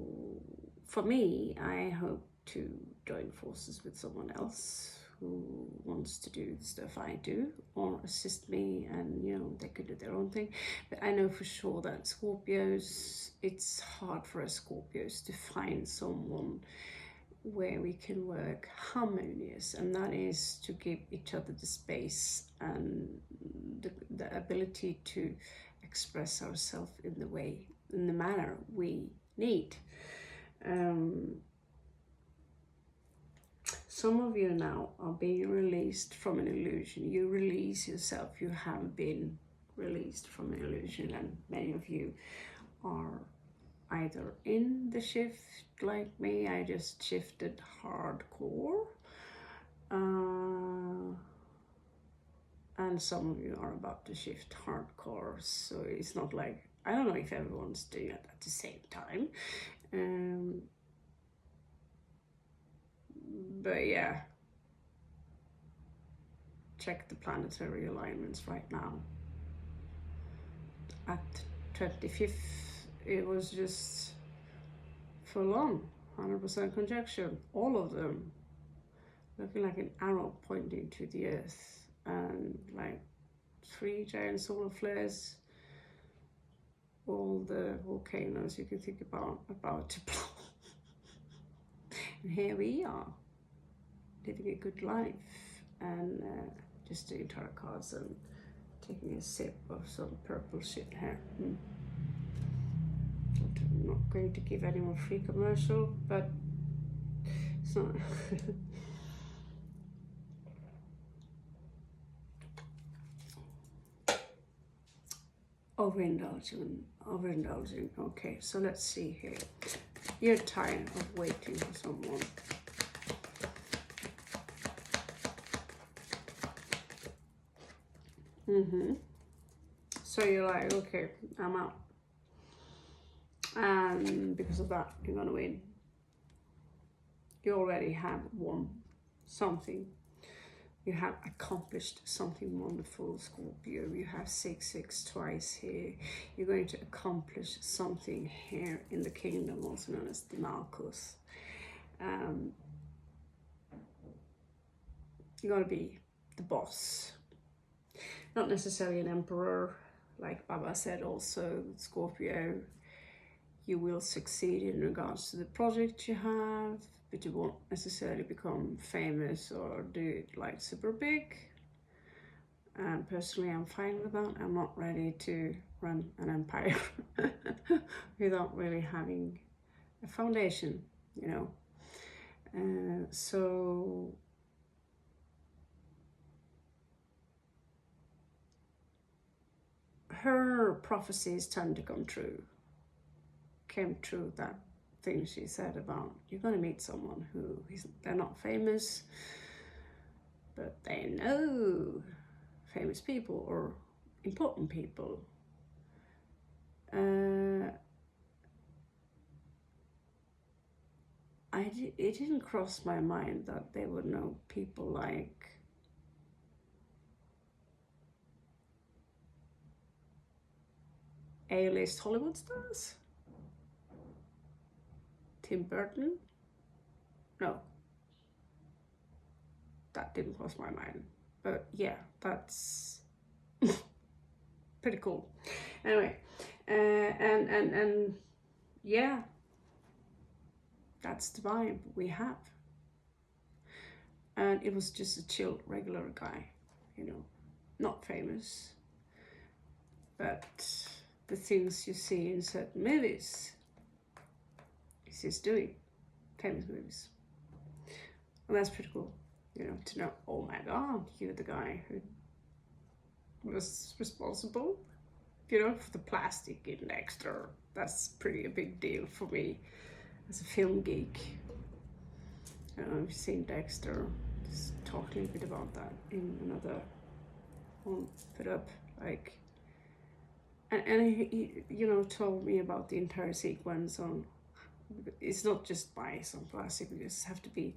for me, I hope to join forces with someone else who wants to do the stuff I do or assist me, and you know, they could do their own thing. But I know for sure that Scorpios, it's hard for us Scorpios to find someone where we can work harmonious, and that is to give each other the space and the ability to express ourselves in the manner we need. Some of you now are being released from an illusion. You release yourself. You have been released from an illusion, and many of you are either in the shift like me. I just shifted hardcore, and some of you are about to shift hardcore. So it's not like, I don't know if everyone's doing it at the same time. But yeah, check the planetary alignments right now. At 25th, it was just full on 100% conjunction, all of them looking like an arrow pointing to the earth, and like 3 giant solar flares, all the volcanoes you can think about to blow. And here we are, living a good life, and just doing tarot cards and taking a sip of some purple shit here. I'm not going to give anyone free commercial, but it's not. Overindulging. Okay, so let's see here. You're tired of waiting for someone. So you're like, okay, I'm out. And because of that, you're gonna win. You already have won something. You have accomplished something wonderful, Scorpio. You have 6 twice here. You're going to accomplish something here in the kingdom, also known as the Malchus. You're going to be the boss. Not necessarily an emperor, like Baba said also, Scorpio. You will succeed in regards to the project you have, but you won't necessarily become famous or do it like super big. And personally, I'm fine with that. I'm not ready to run an empire without really having a foundation, you know. So her prophecies tend to come true. Came true, that thing she said about you're going to meet someone who they're not famous, but they know famous people or important people, It didn't cross my mind that they would know people like A-list Hollywood stars. Tim Burton? No. That didn't cross my mind. But yeah, that's pretty cool. Anyway, and yeah, that's the vibe we have. And it was just a chill, regular guy, you know, not famous, but the things you see in certain movies is he's doing, famous movies. And that's pretty cool, you know, to know, oh my God, you're the guy who was responsible, you know, for the plastic in Dexter. That's pretty a big deal for me as a film geek. I've seen Dexter. Just talk a little bit about that in another one put up, like, and he you know, told me about the entire sequence on. It's not just buy some plastic, you just have to be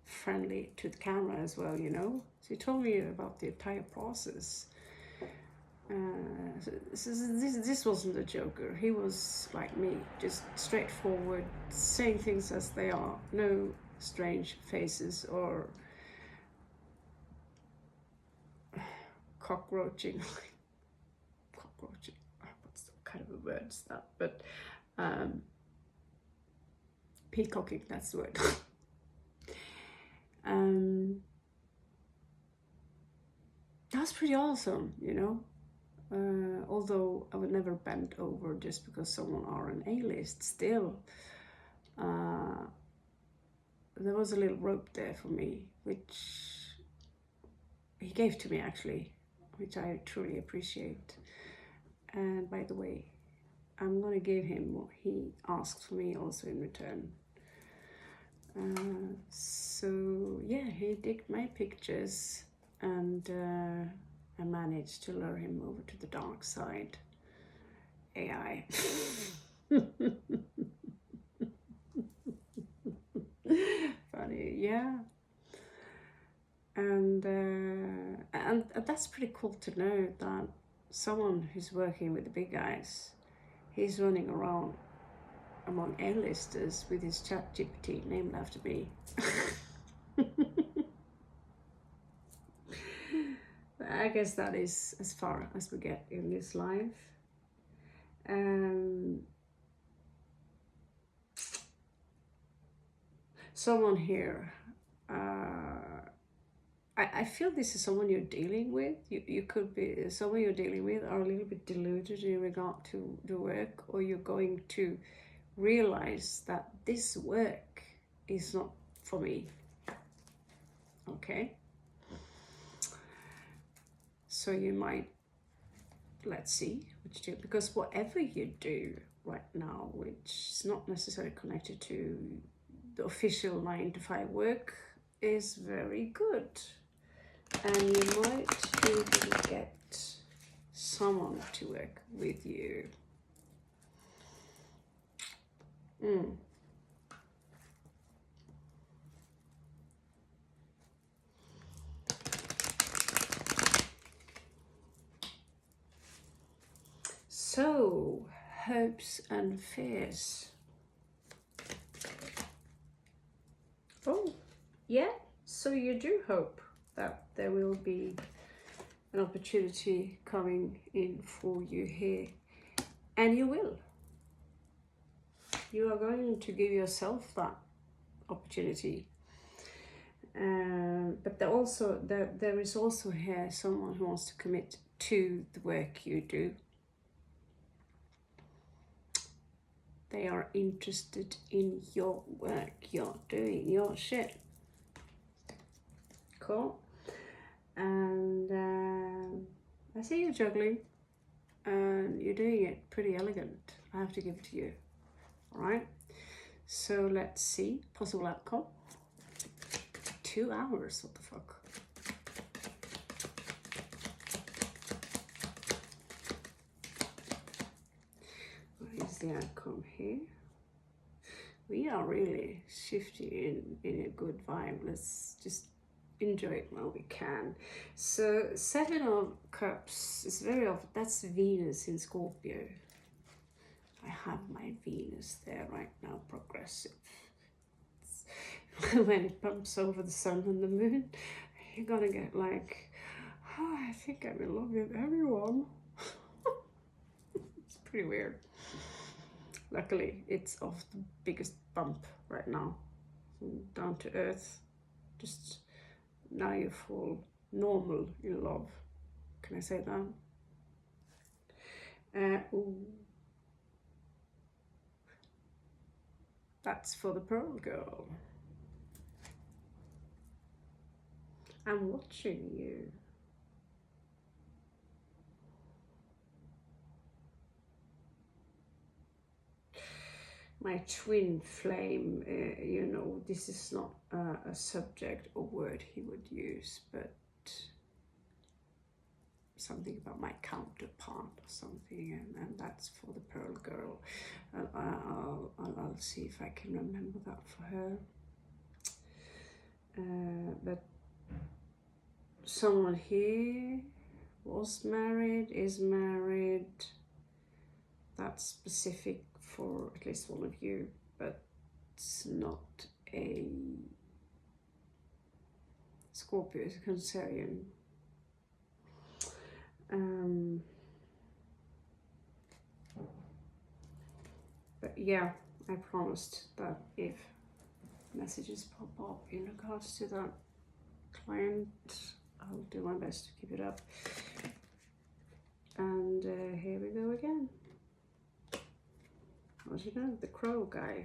friendly to the camera as well, you know. So he told me about the entire process. This wasn't a joker. He was like me, just straightforward, saying things as they are. No strange faces or cockroaching. Cockroaching. What's the kind of a word is that? But peacocking. That's the word. That's pretty awesome, you know. Although I would never bend over just because someone are an A-list, still there was a little rope there for me, which he gave to me actually, which I truly appreciate. And by the way, I'm gonna give him what he asked for me also in return. So yeah, he digged my pictures, and I managed to lure him over to the dark side. AI. Funny, yeah. And that's pretty cool to know that someone who's working with the big guys, he's running around among A-listers with his chat GPT named after me. I guess that is as far as we get in this life. Someone here, I feel this is someone you're dealing with. You could be someone you're dealing with are a little bit deluded in regard to the work, or you're going to realize that this work is not for me. Okay? So you might, let's see what you do, because whatever you do right now, which is not necessarily connected to the official 9-to-5 work, is very good. And you might be able to get someone to work with you. So, hopes and fears. Oh, yeah, so you do hope that there will be an opportunity coming in for you here, and you will. You are going to give yourself that opportunity. But there is also here someone who wants to commit to the work you do. They are interested in your work you're doing, your shit. Cool. And I see you juggling, and you're doing it pretty elegant. I have to give it to you. All right. So let's see possible outcome. 2 hours. What the fuck? the outcome here. We are really shifting in a good vibe. Let's just enjoy it while we can. So 7 of Cups is very often, that's Venus in Scorpio. I have my Venus there right now, progressive. When it bumps over the sun and the moon, you're gonna get like, oh, I think I'm in love with everyone. It's pretty weird. Luckily, it's off the biggest bump right now. Down to earth. Just now you fall normal in love. Can I say that? Ooh. That's for the Pearl Girl. I'm watching you. My twin flame, you know, this is not a subject or word he would use, but something about my counterpart or something, and that's for the Pearl Girl. I'll see if I can remember that for her. But someone here was married, is married. That's specific for at least one of you, but it's not a Scorpio, it's a Cancerian. But yeah, I promised that if messages pop up in regards to that client, I'll do my best to keep it up. And here we go again. As you know, the crow guy.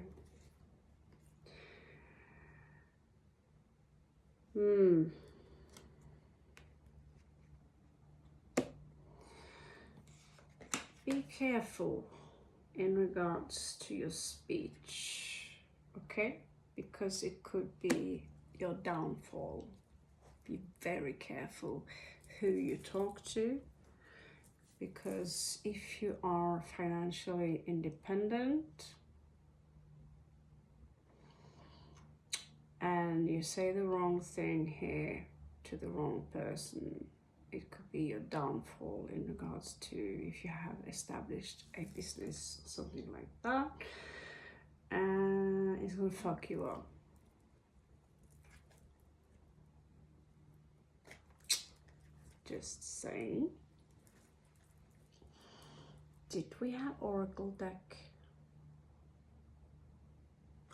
Be careful in regards to your speech, okay? Because it could be your downfall. Be very careful who you talk to, because if you are financially independent and you say the wrong thing here to the wrong person, it could be your downfall in regards to if you have established a business or something like that. It's gonna fuck you up. Just saying. Did we have Oracle deck?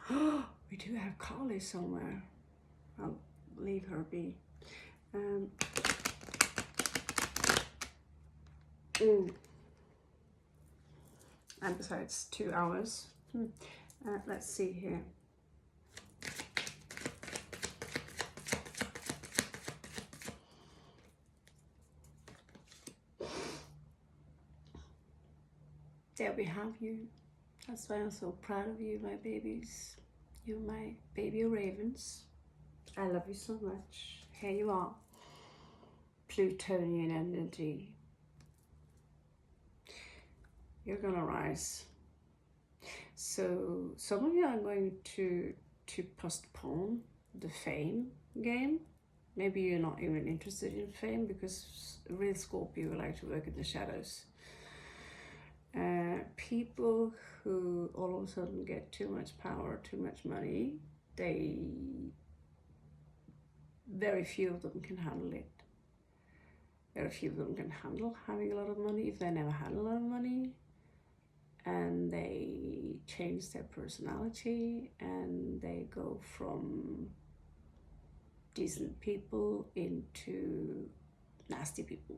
We do have Kali somewhere. I'll leave her be. And besides, 2 hours. Let's see here. There we have you. That's why I'm so proud of you, my babies. You're my baby ravens. I love you so much. Here you are. Plutonian energy. You're gonna rise. So some of you are going to postpone the fame game. Maybe you're not even interested in fame, because real Scorpio like to work in the shadows. People who all of a sudden get too much power, too much money, very few of them can handle it. Very few of them can handle having a lot of money if they never had a lot of money, and they change their personality and they go from decent people into nasty people.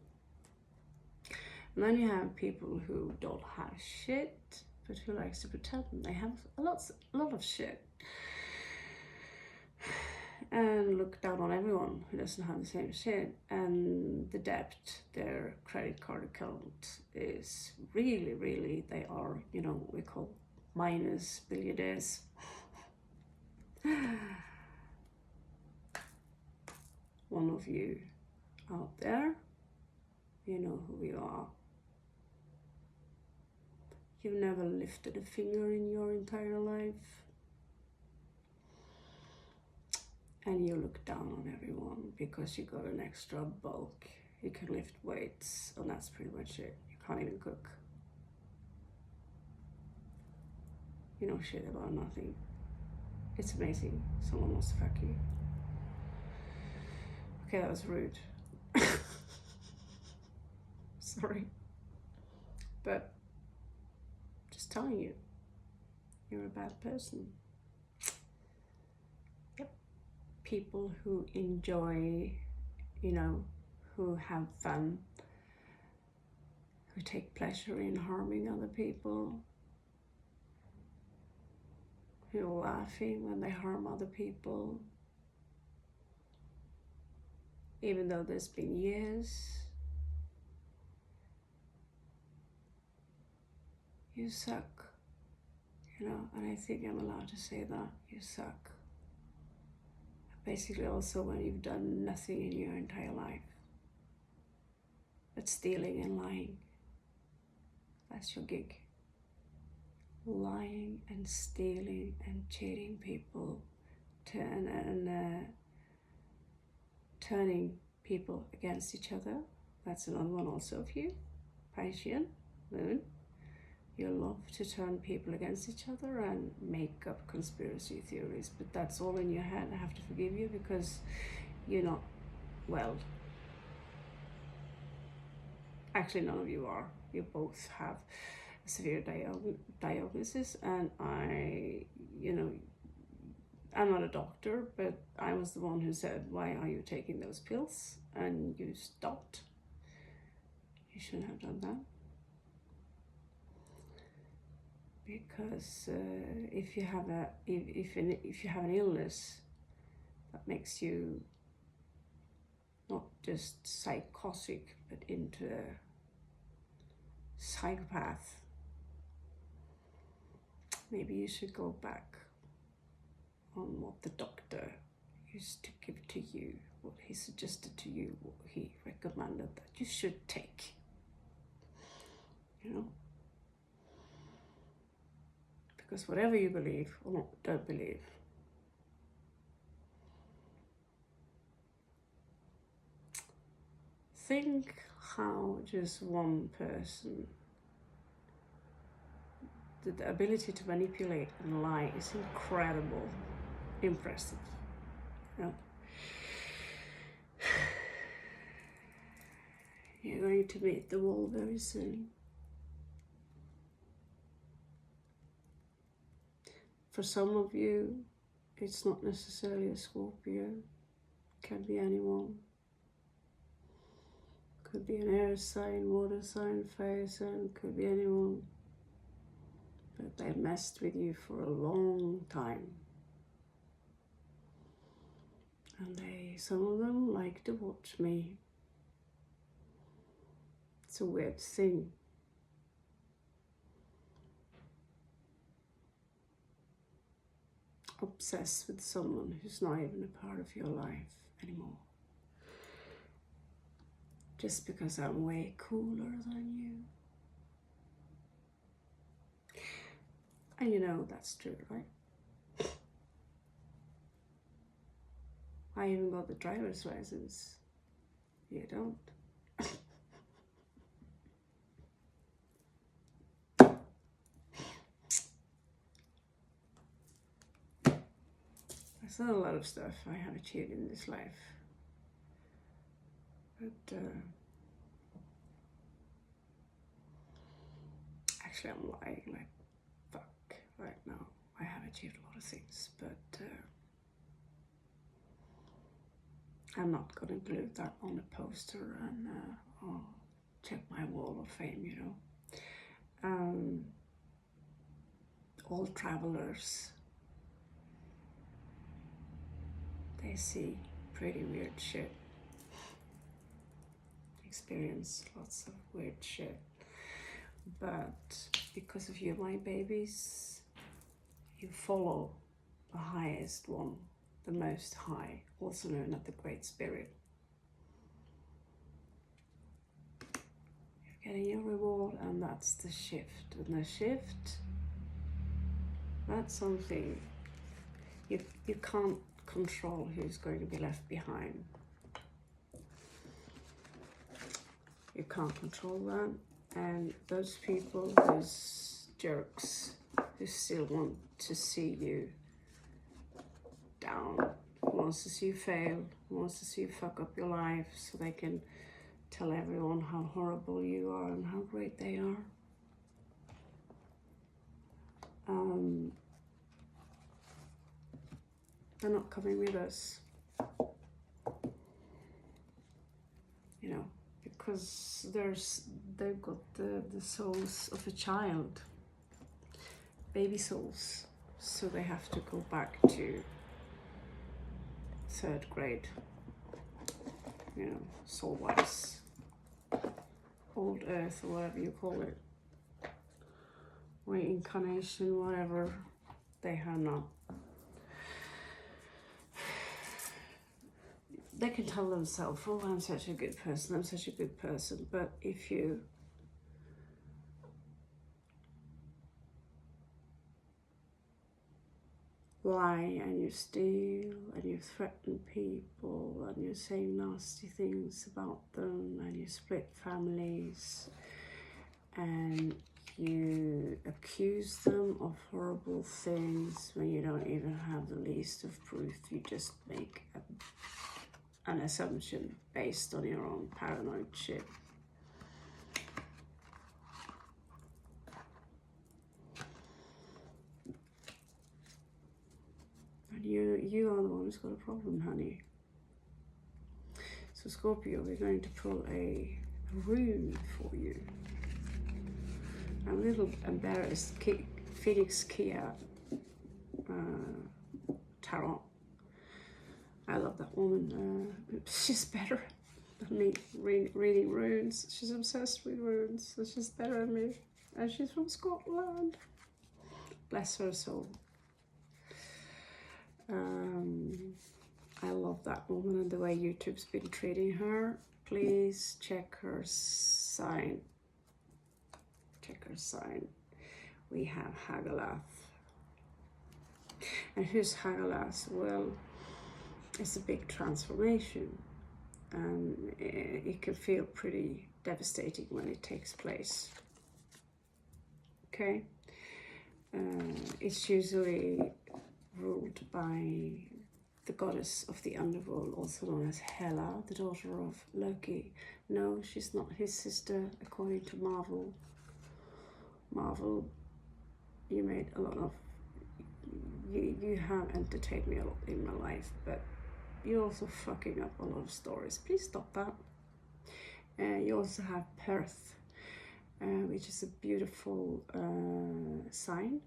And then you have people who don't have shit, but who likes to pretend they have a lot of shit, and look down on everyone who doesn't have the same shit. And the debt, their credit card account is really, they are, you know, what we call minus billionaires. One of you out there, you know who you are. You've never lifted a finger in your entire life. And you look down on everyone because you got an extra bulk. You can lift weights, and that's pretty much it. You can't even cook. You know shit about nothing. It's amazing. Someone wants to fuck you. Okay, that was rude. Sorry. But just telling you, you're a bad person. Yep. People who enjoy, you know, who have fun, who take pleasure in harming other people, who are laughing when they harm other people, even though there's been years. You suck, you know, and I think I'm allowed to say that. You suck. Basically also when you've done nothing in your entire life but stealing and lying. That's your gig. Lying and stealing and cheating people, turning people against each other. That's another one also of you. Piscean, Moon. You love to turn people against each other and make up conspiracy theories, but that's all in your head. I have to forgive you because you're not well. Actually, none of you are. You both have a severe diagnosis, and I'm not a doctor, but I was the one who said, why are you taking those pills? And you stopped. You shouldn't have done that. Because if you have an illness that makes you not just psychotic but into a psychopath, maybe you should go back on what the doctor used to give to you, what he suggested to you, what he recommended that you should take, you know. Because whatever you believe or don't believe, think how just one person, the ability to manipulate and lie is incredible, impressive. You know? You're going to meet the wall very soon. For some of you, it's not necessarily a Scorpio. It can be anyone. Could be an air sign, water sign, fire sign, could be anyone. But they've messed with you for a long time. And some of them like to watch me. It's a weird thing. Obsessed with someone who's not even a part of your life anymore. Just because I'm way cooler than you. And you know that's true, right? I even got the driver's license. You don't. There's not a lot of stuff I have achieved in this life. But actually I'm lying like fuck right now. I have achieved a lot of things, but I'm not gonna glue that on a poster and check my wall of fame, you know. All travelers, they see pretty weird shit, experience lots of weird shit, but because of you, my babies, you follow the highest one, the most high, also known as the Great Spirit. getting your reward, and that's the shift. And the shift, that's something you can't control who's going to be left behind. You can't control that. And those people, those jerks who still want to see you down, who wants to see you fail, who wants to see you fuck up your life so they can tell everyone how horrible you are and how great they are. They're not coming with us. You know, because they've got the souls of a child, baby souls, so they have to go back to 3rd grade, you know, soul-wise, old earth, or whatever you call it, reincarnation, whatever. They have not. They can tell themselves, oh, I'm such a good person, I'm such a good person. But if you lie and you steal and you threaten people and you say nasty things about them and you split families and you accuse them of horrible things when you don't even have the least of proof, you just make an assumption based on your own paranoid shit. And you are the one who's got a problem, honey. So Scorpio, we're going to pull a rune for you. I'm a little embarrassed. Phoenix Kia Tarot. I love that woman. She's better than me reading runes. She's obsessed with runes, so she's better than me. And she's from Scotland. Bless her soul. I love that woman and the way YouTube's been treating her. Please check her sign. Check her sign. We have Hagalath. And who's Hagalath? Well, it's a big transformation, and it can feel pretty devastating when it takes place. Okay, it's usually ruled by the goddess of the underworld, also known as Hela, the daughter of Loki. No, she's not his sister, according to Marvel. Marvel, you made a lot of, you have entertained me a lot in my life, but you're also fucking up a lot of stories. Please stop that. You also have Perth, which is a beautiful sign.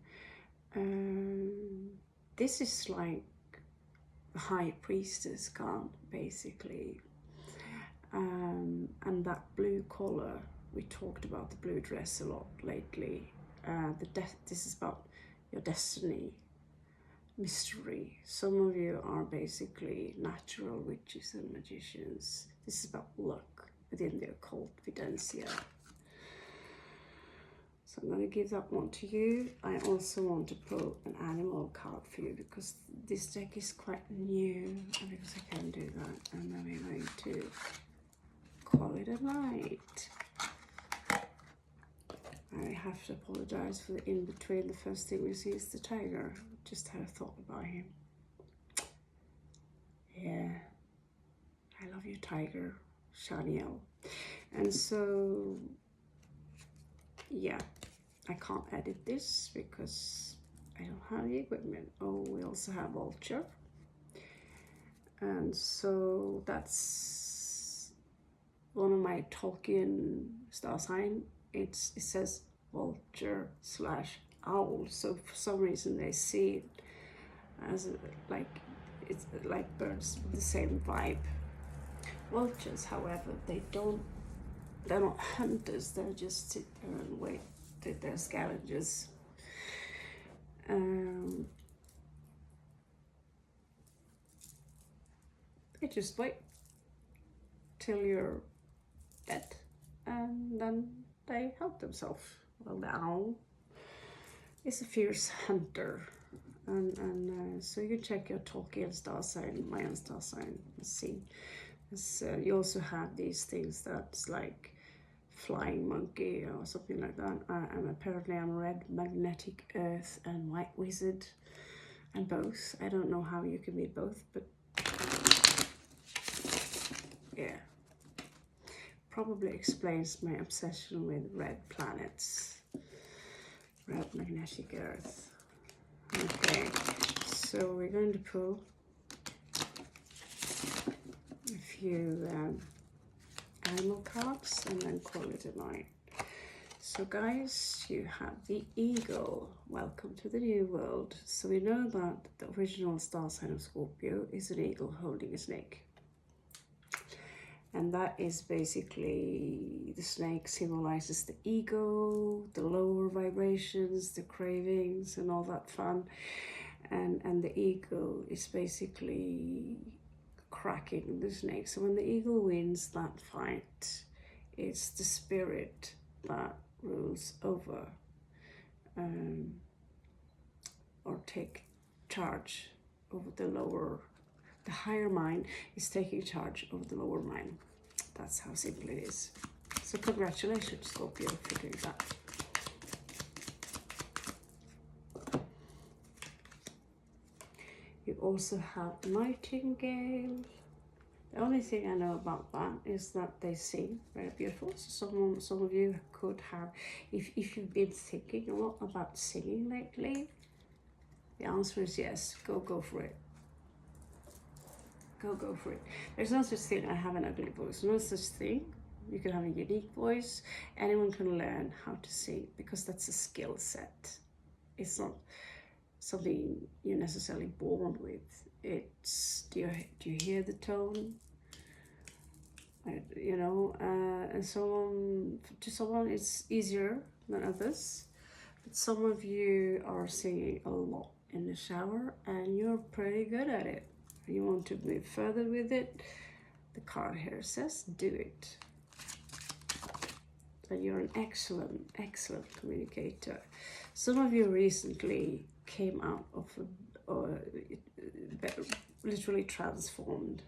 This is like the high priestess card, basically. And that blue collar, we talked about the blue dress a lot lately. This is about your destiny, mystery. Some of you are basically natural witches and magicians. This is about luck within the occult, videncia. So I'm going to give that one to you. I also want to pull an animal card for you because this deck is quite new and because I can do that. And then we're going to call it a night. I have to apologize for the in-between. The first thing we see is the tiger. Just had a thought about him. Yeah, I love you, tiger, Shaniel. And so, yeah, I can't edit this because I don't have the equipment. Oh, we also have vulture. And so that's one of my Tolkien star sign. It says vulture / owl. So for some reason they see it as it's like birds with the same vibe. Vultures, however, they're not hunters. They just sit there and wait. They're scavengers. They just wait till you're dead and then they help themselves. Well, the owl is a fierce hunter, and so you can check your Tolkien star sign, my own star sign, and see. You also have these things that's like flying monkey or something like that. Apparently I'm red magnetic earth and white wizard, and both. I don't know how you can be both, but yeah, probably explains my obsession with red planets, red magnetic earth. Okay, so we're going to pull a few animal cards and then call it a night. So guys, you have the eagle. Welcome to the new world. So we know that the original star sign of Scorpio is an eagle holding a snake. And that is basically, the snake symbolizes the ego, the lower vibrations, the cravings and all that fun. And the eagle is basically cracking the snake. So when the eagle wins that fight, it's the spirit that rules over or take charge over the higher mind is taking charge over the lower mind. That's how simple it is. So congratulations, Scorpio, for doing that. You also have nightingale. The only thing I know about that is that they sing very beautiful. So some of you could have, if you've been thinking a lot about singing lately, the answer is yes. Go for it. Go for it. There's no such thing I have an ugly voice. No such thing. You can have a unique voice. Anyone can learn how to sing because that's a skill set. It's not something you're necessarily born with. It's, do you hear the tone? You know, and to someone it's easier than others. But some of you are singing a lot in the shower and you're pretty good at it. You want to move further with it, the card here says do it. And you're an excellent communicator. Some of you recently came out of literally transformed.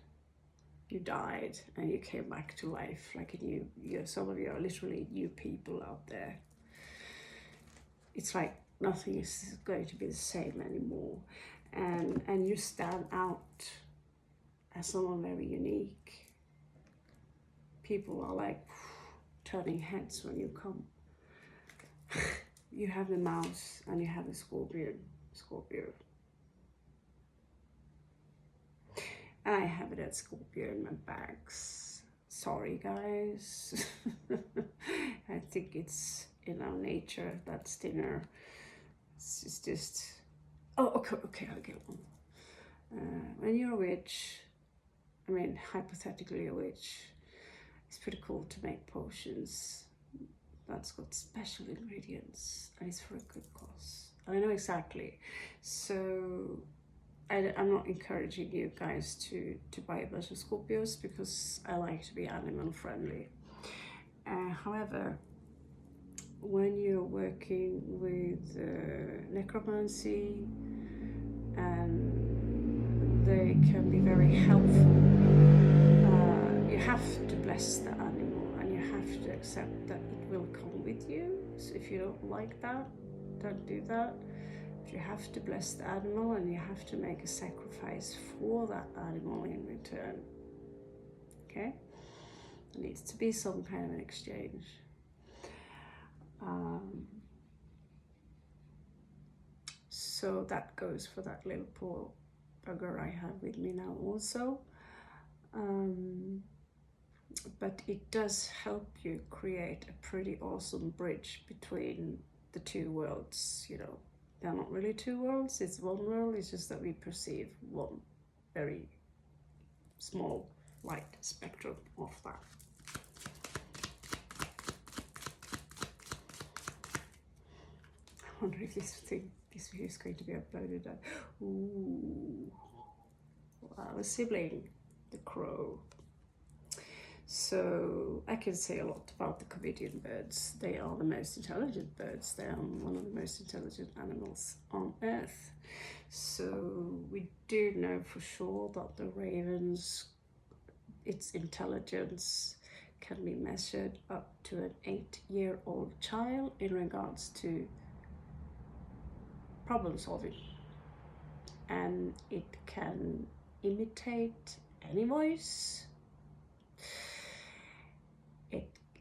You died and you came back to life like a new, some of you are literally new people out there. It's like nothing is going to be the same anymore. And you stand out as someone very unique. People are like turning heads when you come. You have the mouse and you have the Scorpio. And I have it at Scorpio in my bags. Sorry guys. I think it's in our nature, that's dinner. It's just, oh, okay, I'll get one. When you're a witch, I mean, hypothetically a witch, it's pretty cool to make potions that's got special ingredients and it's for a good cause. I know exactly. So I'm not encouraging you guys to buy a bunch of Scorpios because I like to be animal friendly. However, when you're working with necromancy, and they can be very helpful, you have to bless the animal and you have to accept that it will come with you. So if you don't like that, don't do that. You have to bless the animal and you have to make a sacrifice for that animal in return. Okay? There needs to be some kind of an exchange. So that goes for that little poor bugger I have with me now also. But it does help you create a pretty awesome bridge between the two worlds, you know. They're not really two worlds, it's one world, it's just that we perceive one very small light spectrum of that. I wonder if this video is going to be uploaded. Ooh, wow, a sibling, the crow. So I can say a lot about the Covidian birds. They are the most intelligent birds. They are one of the most intelligent animals on Earth. So we do know for sure that the ravens, its intelligence can be measured up to an 8-year-old child in regards to problem solving. And it can imitate any voice.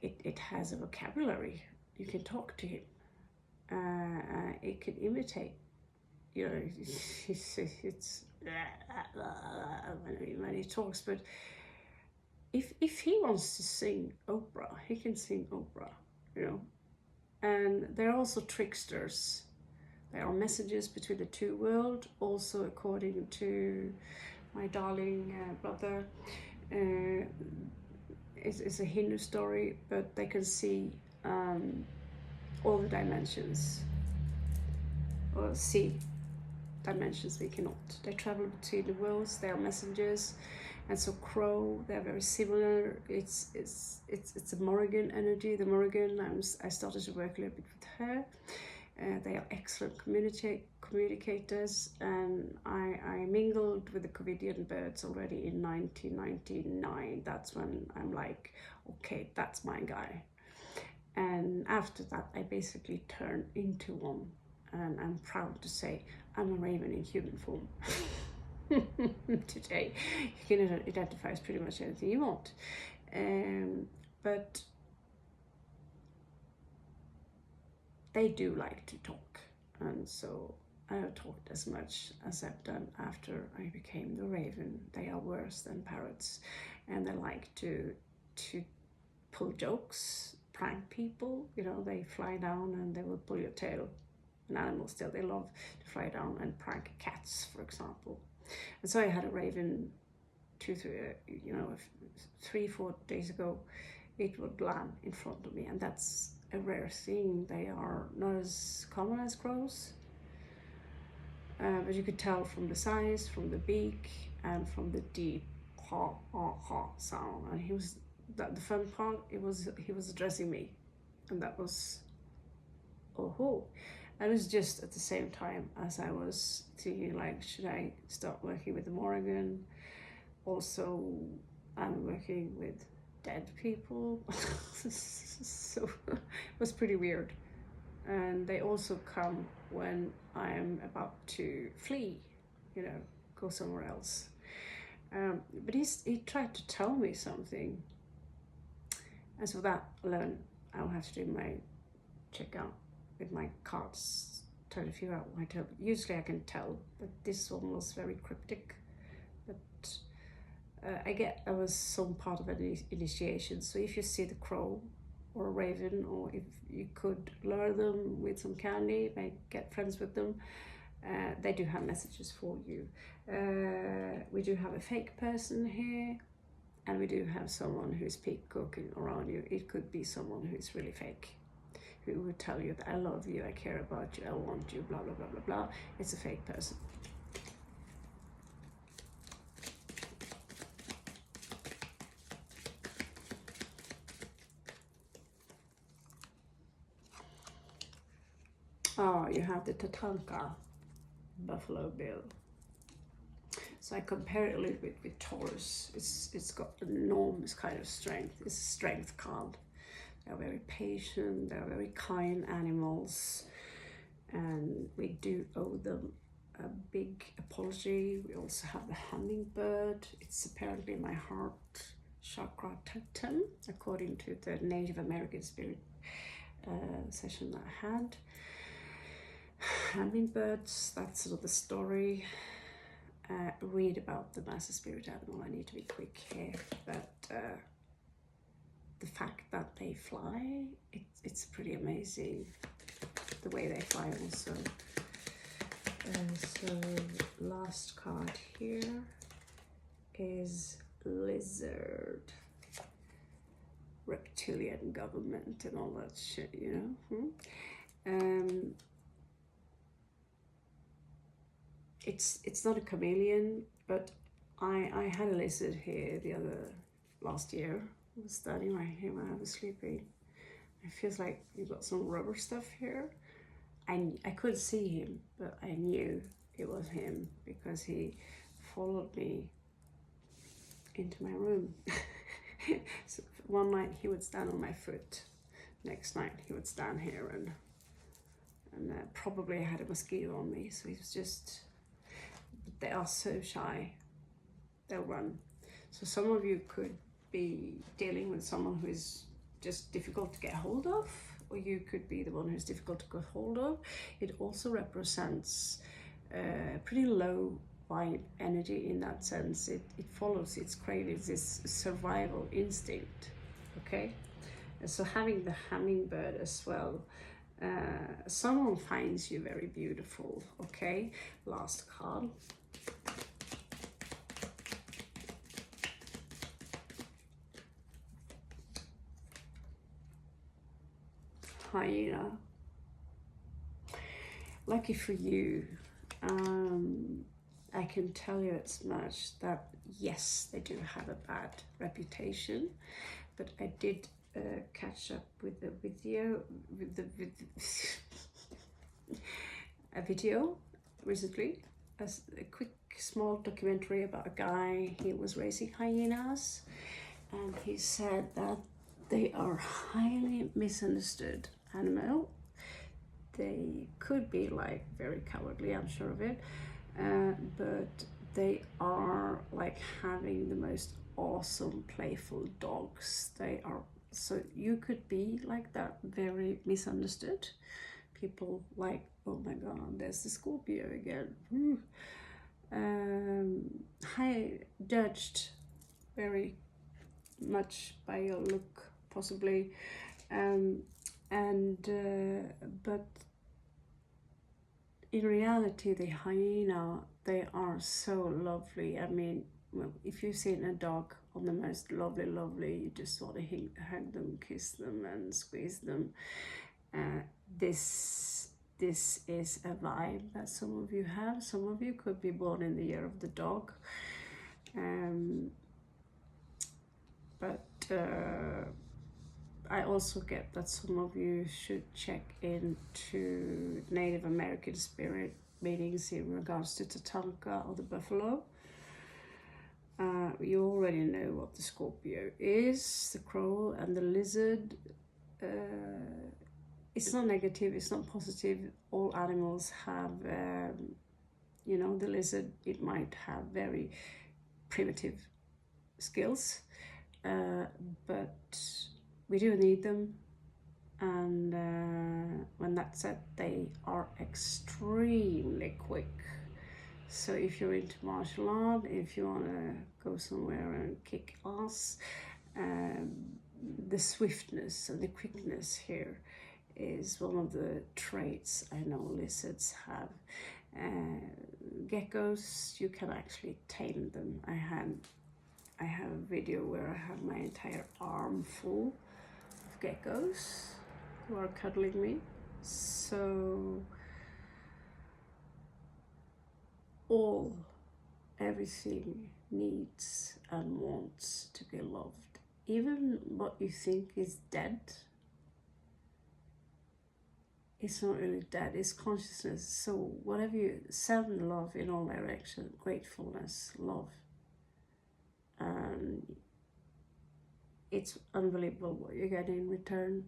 It has a vocabulary. You can talk to him. It can imitate. You know, it's when he talks. But if he wants to sing opera, he can sing opera. You know, and they're also tricksters. There are messages between the two worlds. Also, according to my darling brother. It's a Hindu story, but they can see all the dimensions, or see dimensions we cannot. They travel between the worlds. They are messengers, and so crow. They're very similar. It's a Morrigan energy. The Morrigan. I started to work a little bit with her. They are excellent communicators, and I mingled with the Covidian birds already in 1999. That's when I'm like, okay, that's my guy. And after that, I basically turned into one, and I'm proud to say I'm a raven in human form. Today, you can identify as pretty much anything you want, but they do like to talk, and so I have talked as much as I've done after I became the raven. They are worse than parrots, and they like to pull jokes, prank people. You know, they fly down and they will pull your tail. And animals still, they love to fly down and prank cats, for example. And so I had a raven 3-4 days ago. It would land in front of me, and that's a rare thing. They are not as common as crows, but you could tell from the size, from the beak, and from the deep ha ha ha sound. And the fun part, he was addressing me, and that was oh. And it was just at the same time as I was thinking, like, should I start working with the Morrigan? Also, I'm working with dead people. So it was pretty weird. And they also come when I'm about to flee, go somewhere else. But he tried to tell me something. And so that alone, I'll have to do my checkout with my cards, try to figure out what I tell. Usually I can tell, but this one was very cryptic. But I was some part of an initiation. So if you see the crow or a raven, or if you could lure them with some candy, get friends with them, they do have messages for you. We do have a fake person here, and we do have someone who's peacocking around you. It could be someone who's really fake, who would tell you that I love you, I care about you, I want you, blah, blah, blah, blah, blah. It's a fake person. Oh, you have the Tatanka, Buffalo Bill. So I compare it a little bit with Taurus. It's got enormous kind of strength. It's a strength card. They're very patient, they're very kind animals, and we do owe them a big apology. We also have the hummingbird. It's apparently my heart chakra totem, according to the Native American spirit session that I had. Hummingbirds, that's sort of the story. Read about them as a spirit animal. I need to be quick here, but the fact that they fly, it's pretty amazing, the way they fly also. So last card here is lizard, reptilian government and all that shit, It's not a chameleon, but I had a lizard here last year. He was standing right here when I was sleeping. It feels like you got some rubber stuff here. I couldn't see him, but I knew it was him because he followed me into my room. So one night he would stand on my foot. Next night he would stand here, and probably I had a mosquito on me. So he was just. They are so shy. They'll run. So some of you could be dealing with someone who is just difficult to get hold of, or you could be the one who's difficult to get hold of. It also represents pretty low vibe energy in that sense. It follows its cravings, its survival instinct. Okay, and so having the hummingbird as well. Someone finds you very beautiful. Okay, last card. Hyena. Lucky for you, I can tell you as much that yes, they do have a bad reputation, but I did catch up with the video, a video recently, a quick small documentary about a guy. He was raising hyenas, and he said that they are highly misunderstood animal. They could be like very cowardly, I'm sure of it, but they are like having the most awesome playful dogs. They are, so you could be like that, very misunderstood. People like, oh my god, there's the Scorpio again. High judged very much by your look, possibly, but in reality, the hyena, they are so lovely. I mean, well, if you've seen a dog on the most lovely, you just want to hug them, kiss them, and squeeze them. This is a vibe that some of you have. Some of you could be born in the year of the dog. But I also get that some of you should check into Native American spirit meanings in regards to Tatanka or the buffalo. You already know what the Scorpio is, the crow and the lizard. It's not negative, it's not positive. All animals have, the lizard, it might have very primitive skills, but we do need them, and when that's said, they are extremely quick. So if you're into martial art, if you want to go somewhere and kick ass, the swiftness and the quickness here is one of the traits I know lizards have. Geckos, you can actually tame them. I have a video where I have my entire arm full of geckos who are cuddling me. So everything needs and wants to be loved. Even what you think is dead, it's not really dead, it's consciousness. So whatever you send love in all directions, gratefulness, love, it's unbelievable what you get in return.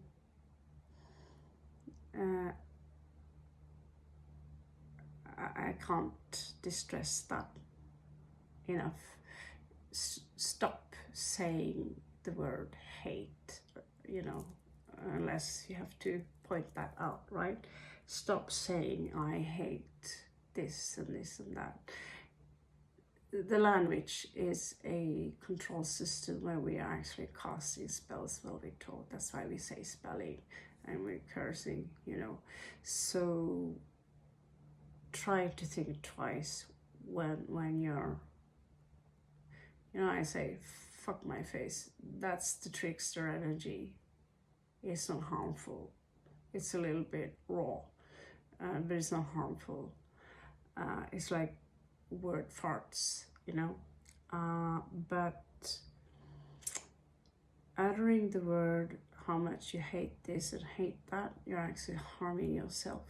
I can't distress that enough. Stop saying the word hate, unless you have to point that out, right? Stop saying I hate this and this and that. The language is a control system where we are actually casting spells while we talk. That's why we say spelling and we're cursing, So try to think twice when you're, I say, fuck my face. That's the trickster energy. It's not harmful. It's a little bit raw, but it's not harmful. It's like word farts, but uttering the word how much you hate this and hate that, you're actually harming yourself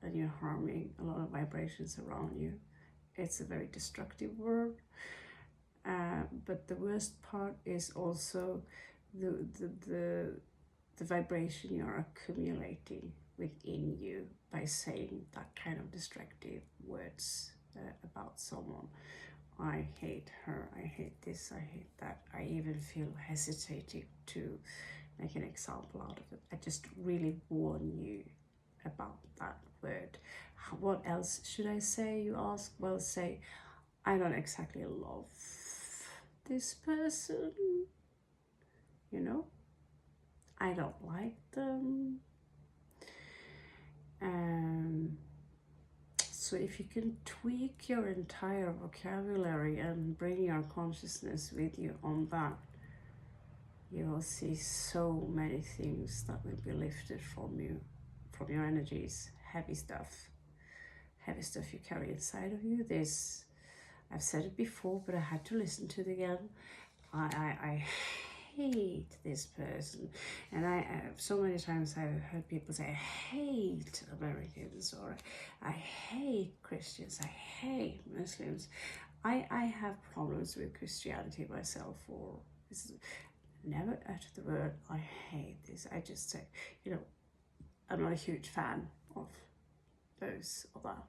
and you're harming a lot of vibrations around you. It's a very destructive word. But the worst part is also the vibration you're accumulating within you by saying that kind of destructive words about someone. I hate her, I hate this, I hate that. I even feel hesitating to make an example out of it. I just really warn you about that word. What else should I say, you ask? Well, say, I don't exactly love this person, you know, I don't like them. So if you can tweak your entire vocabulary and bring your consciousness with you on that, you will see so many things that will be lifted from you, from your energies. Heavy stuff you carry inside of you. This, I've said it before, but I had to listen to it again. I hate this person, and I so many times I've heard people say, I hate Americans, or I hate Christians, I hate Muslims. I have problems with Christianity myself, or never utter the word I hate this. I just say, you know, I'm not a huge fan of those or that.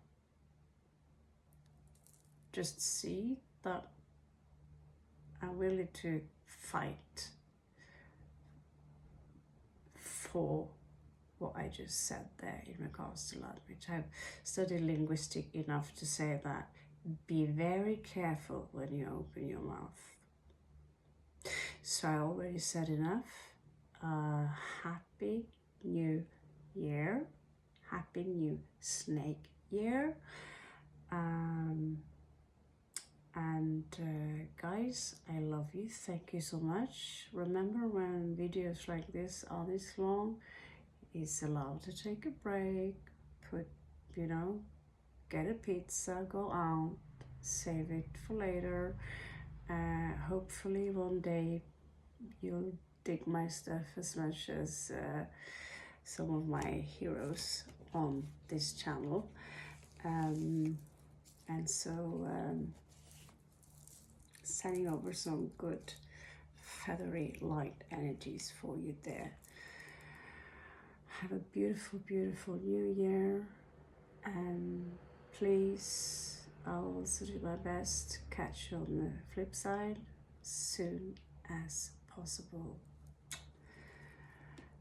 Just see that I'm willing to fight for what I just said there in regards to language. I've studied linguistic enough to say that be very careful when you open your mouth. So I already said enough. Happy New Year. Happy New Snake Year. Guys, I love you. Thank you so much. Remember, when videos like this are this long, it's allowed to take a break, put, you know, get a pizza, go out, save it for later. Hopefully one day you'll dig my stuff as much as some of my heroes on this channel. Sending over some good feathery light energies for you there. Have a beautiful, beautiful new year, and please, I'll also do my best to catch you on the flip side soon as possible.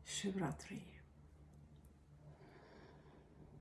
Shubhratri.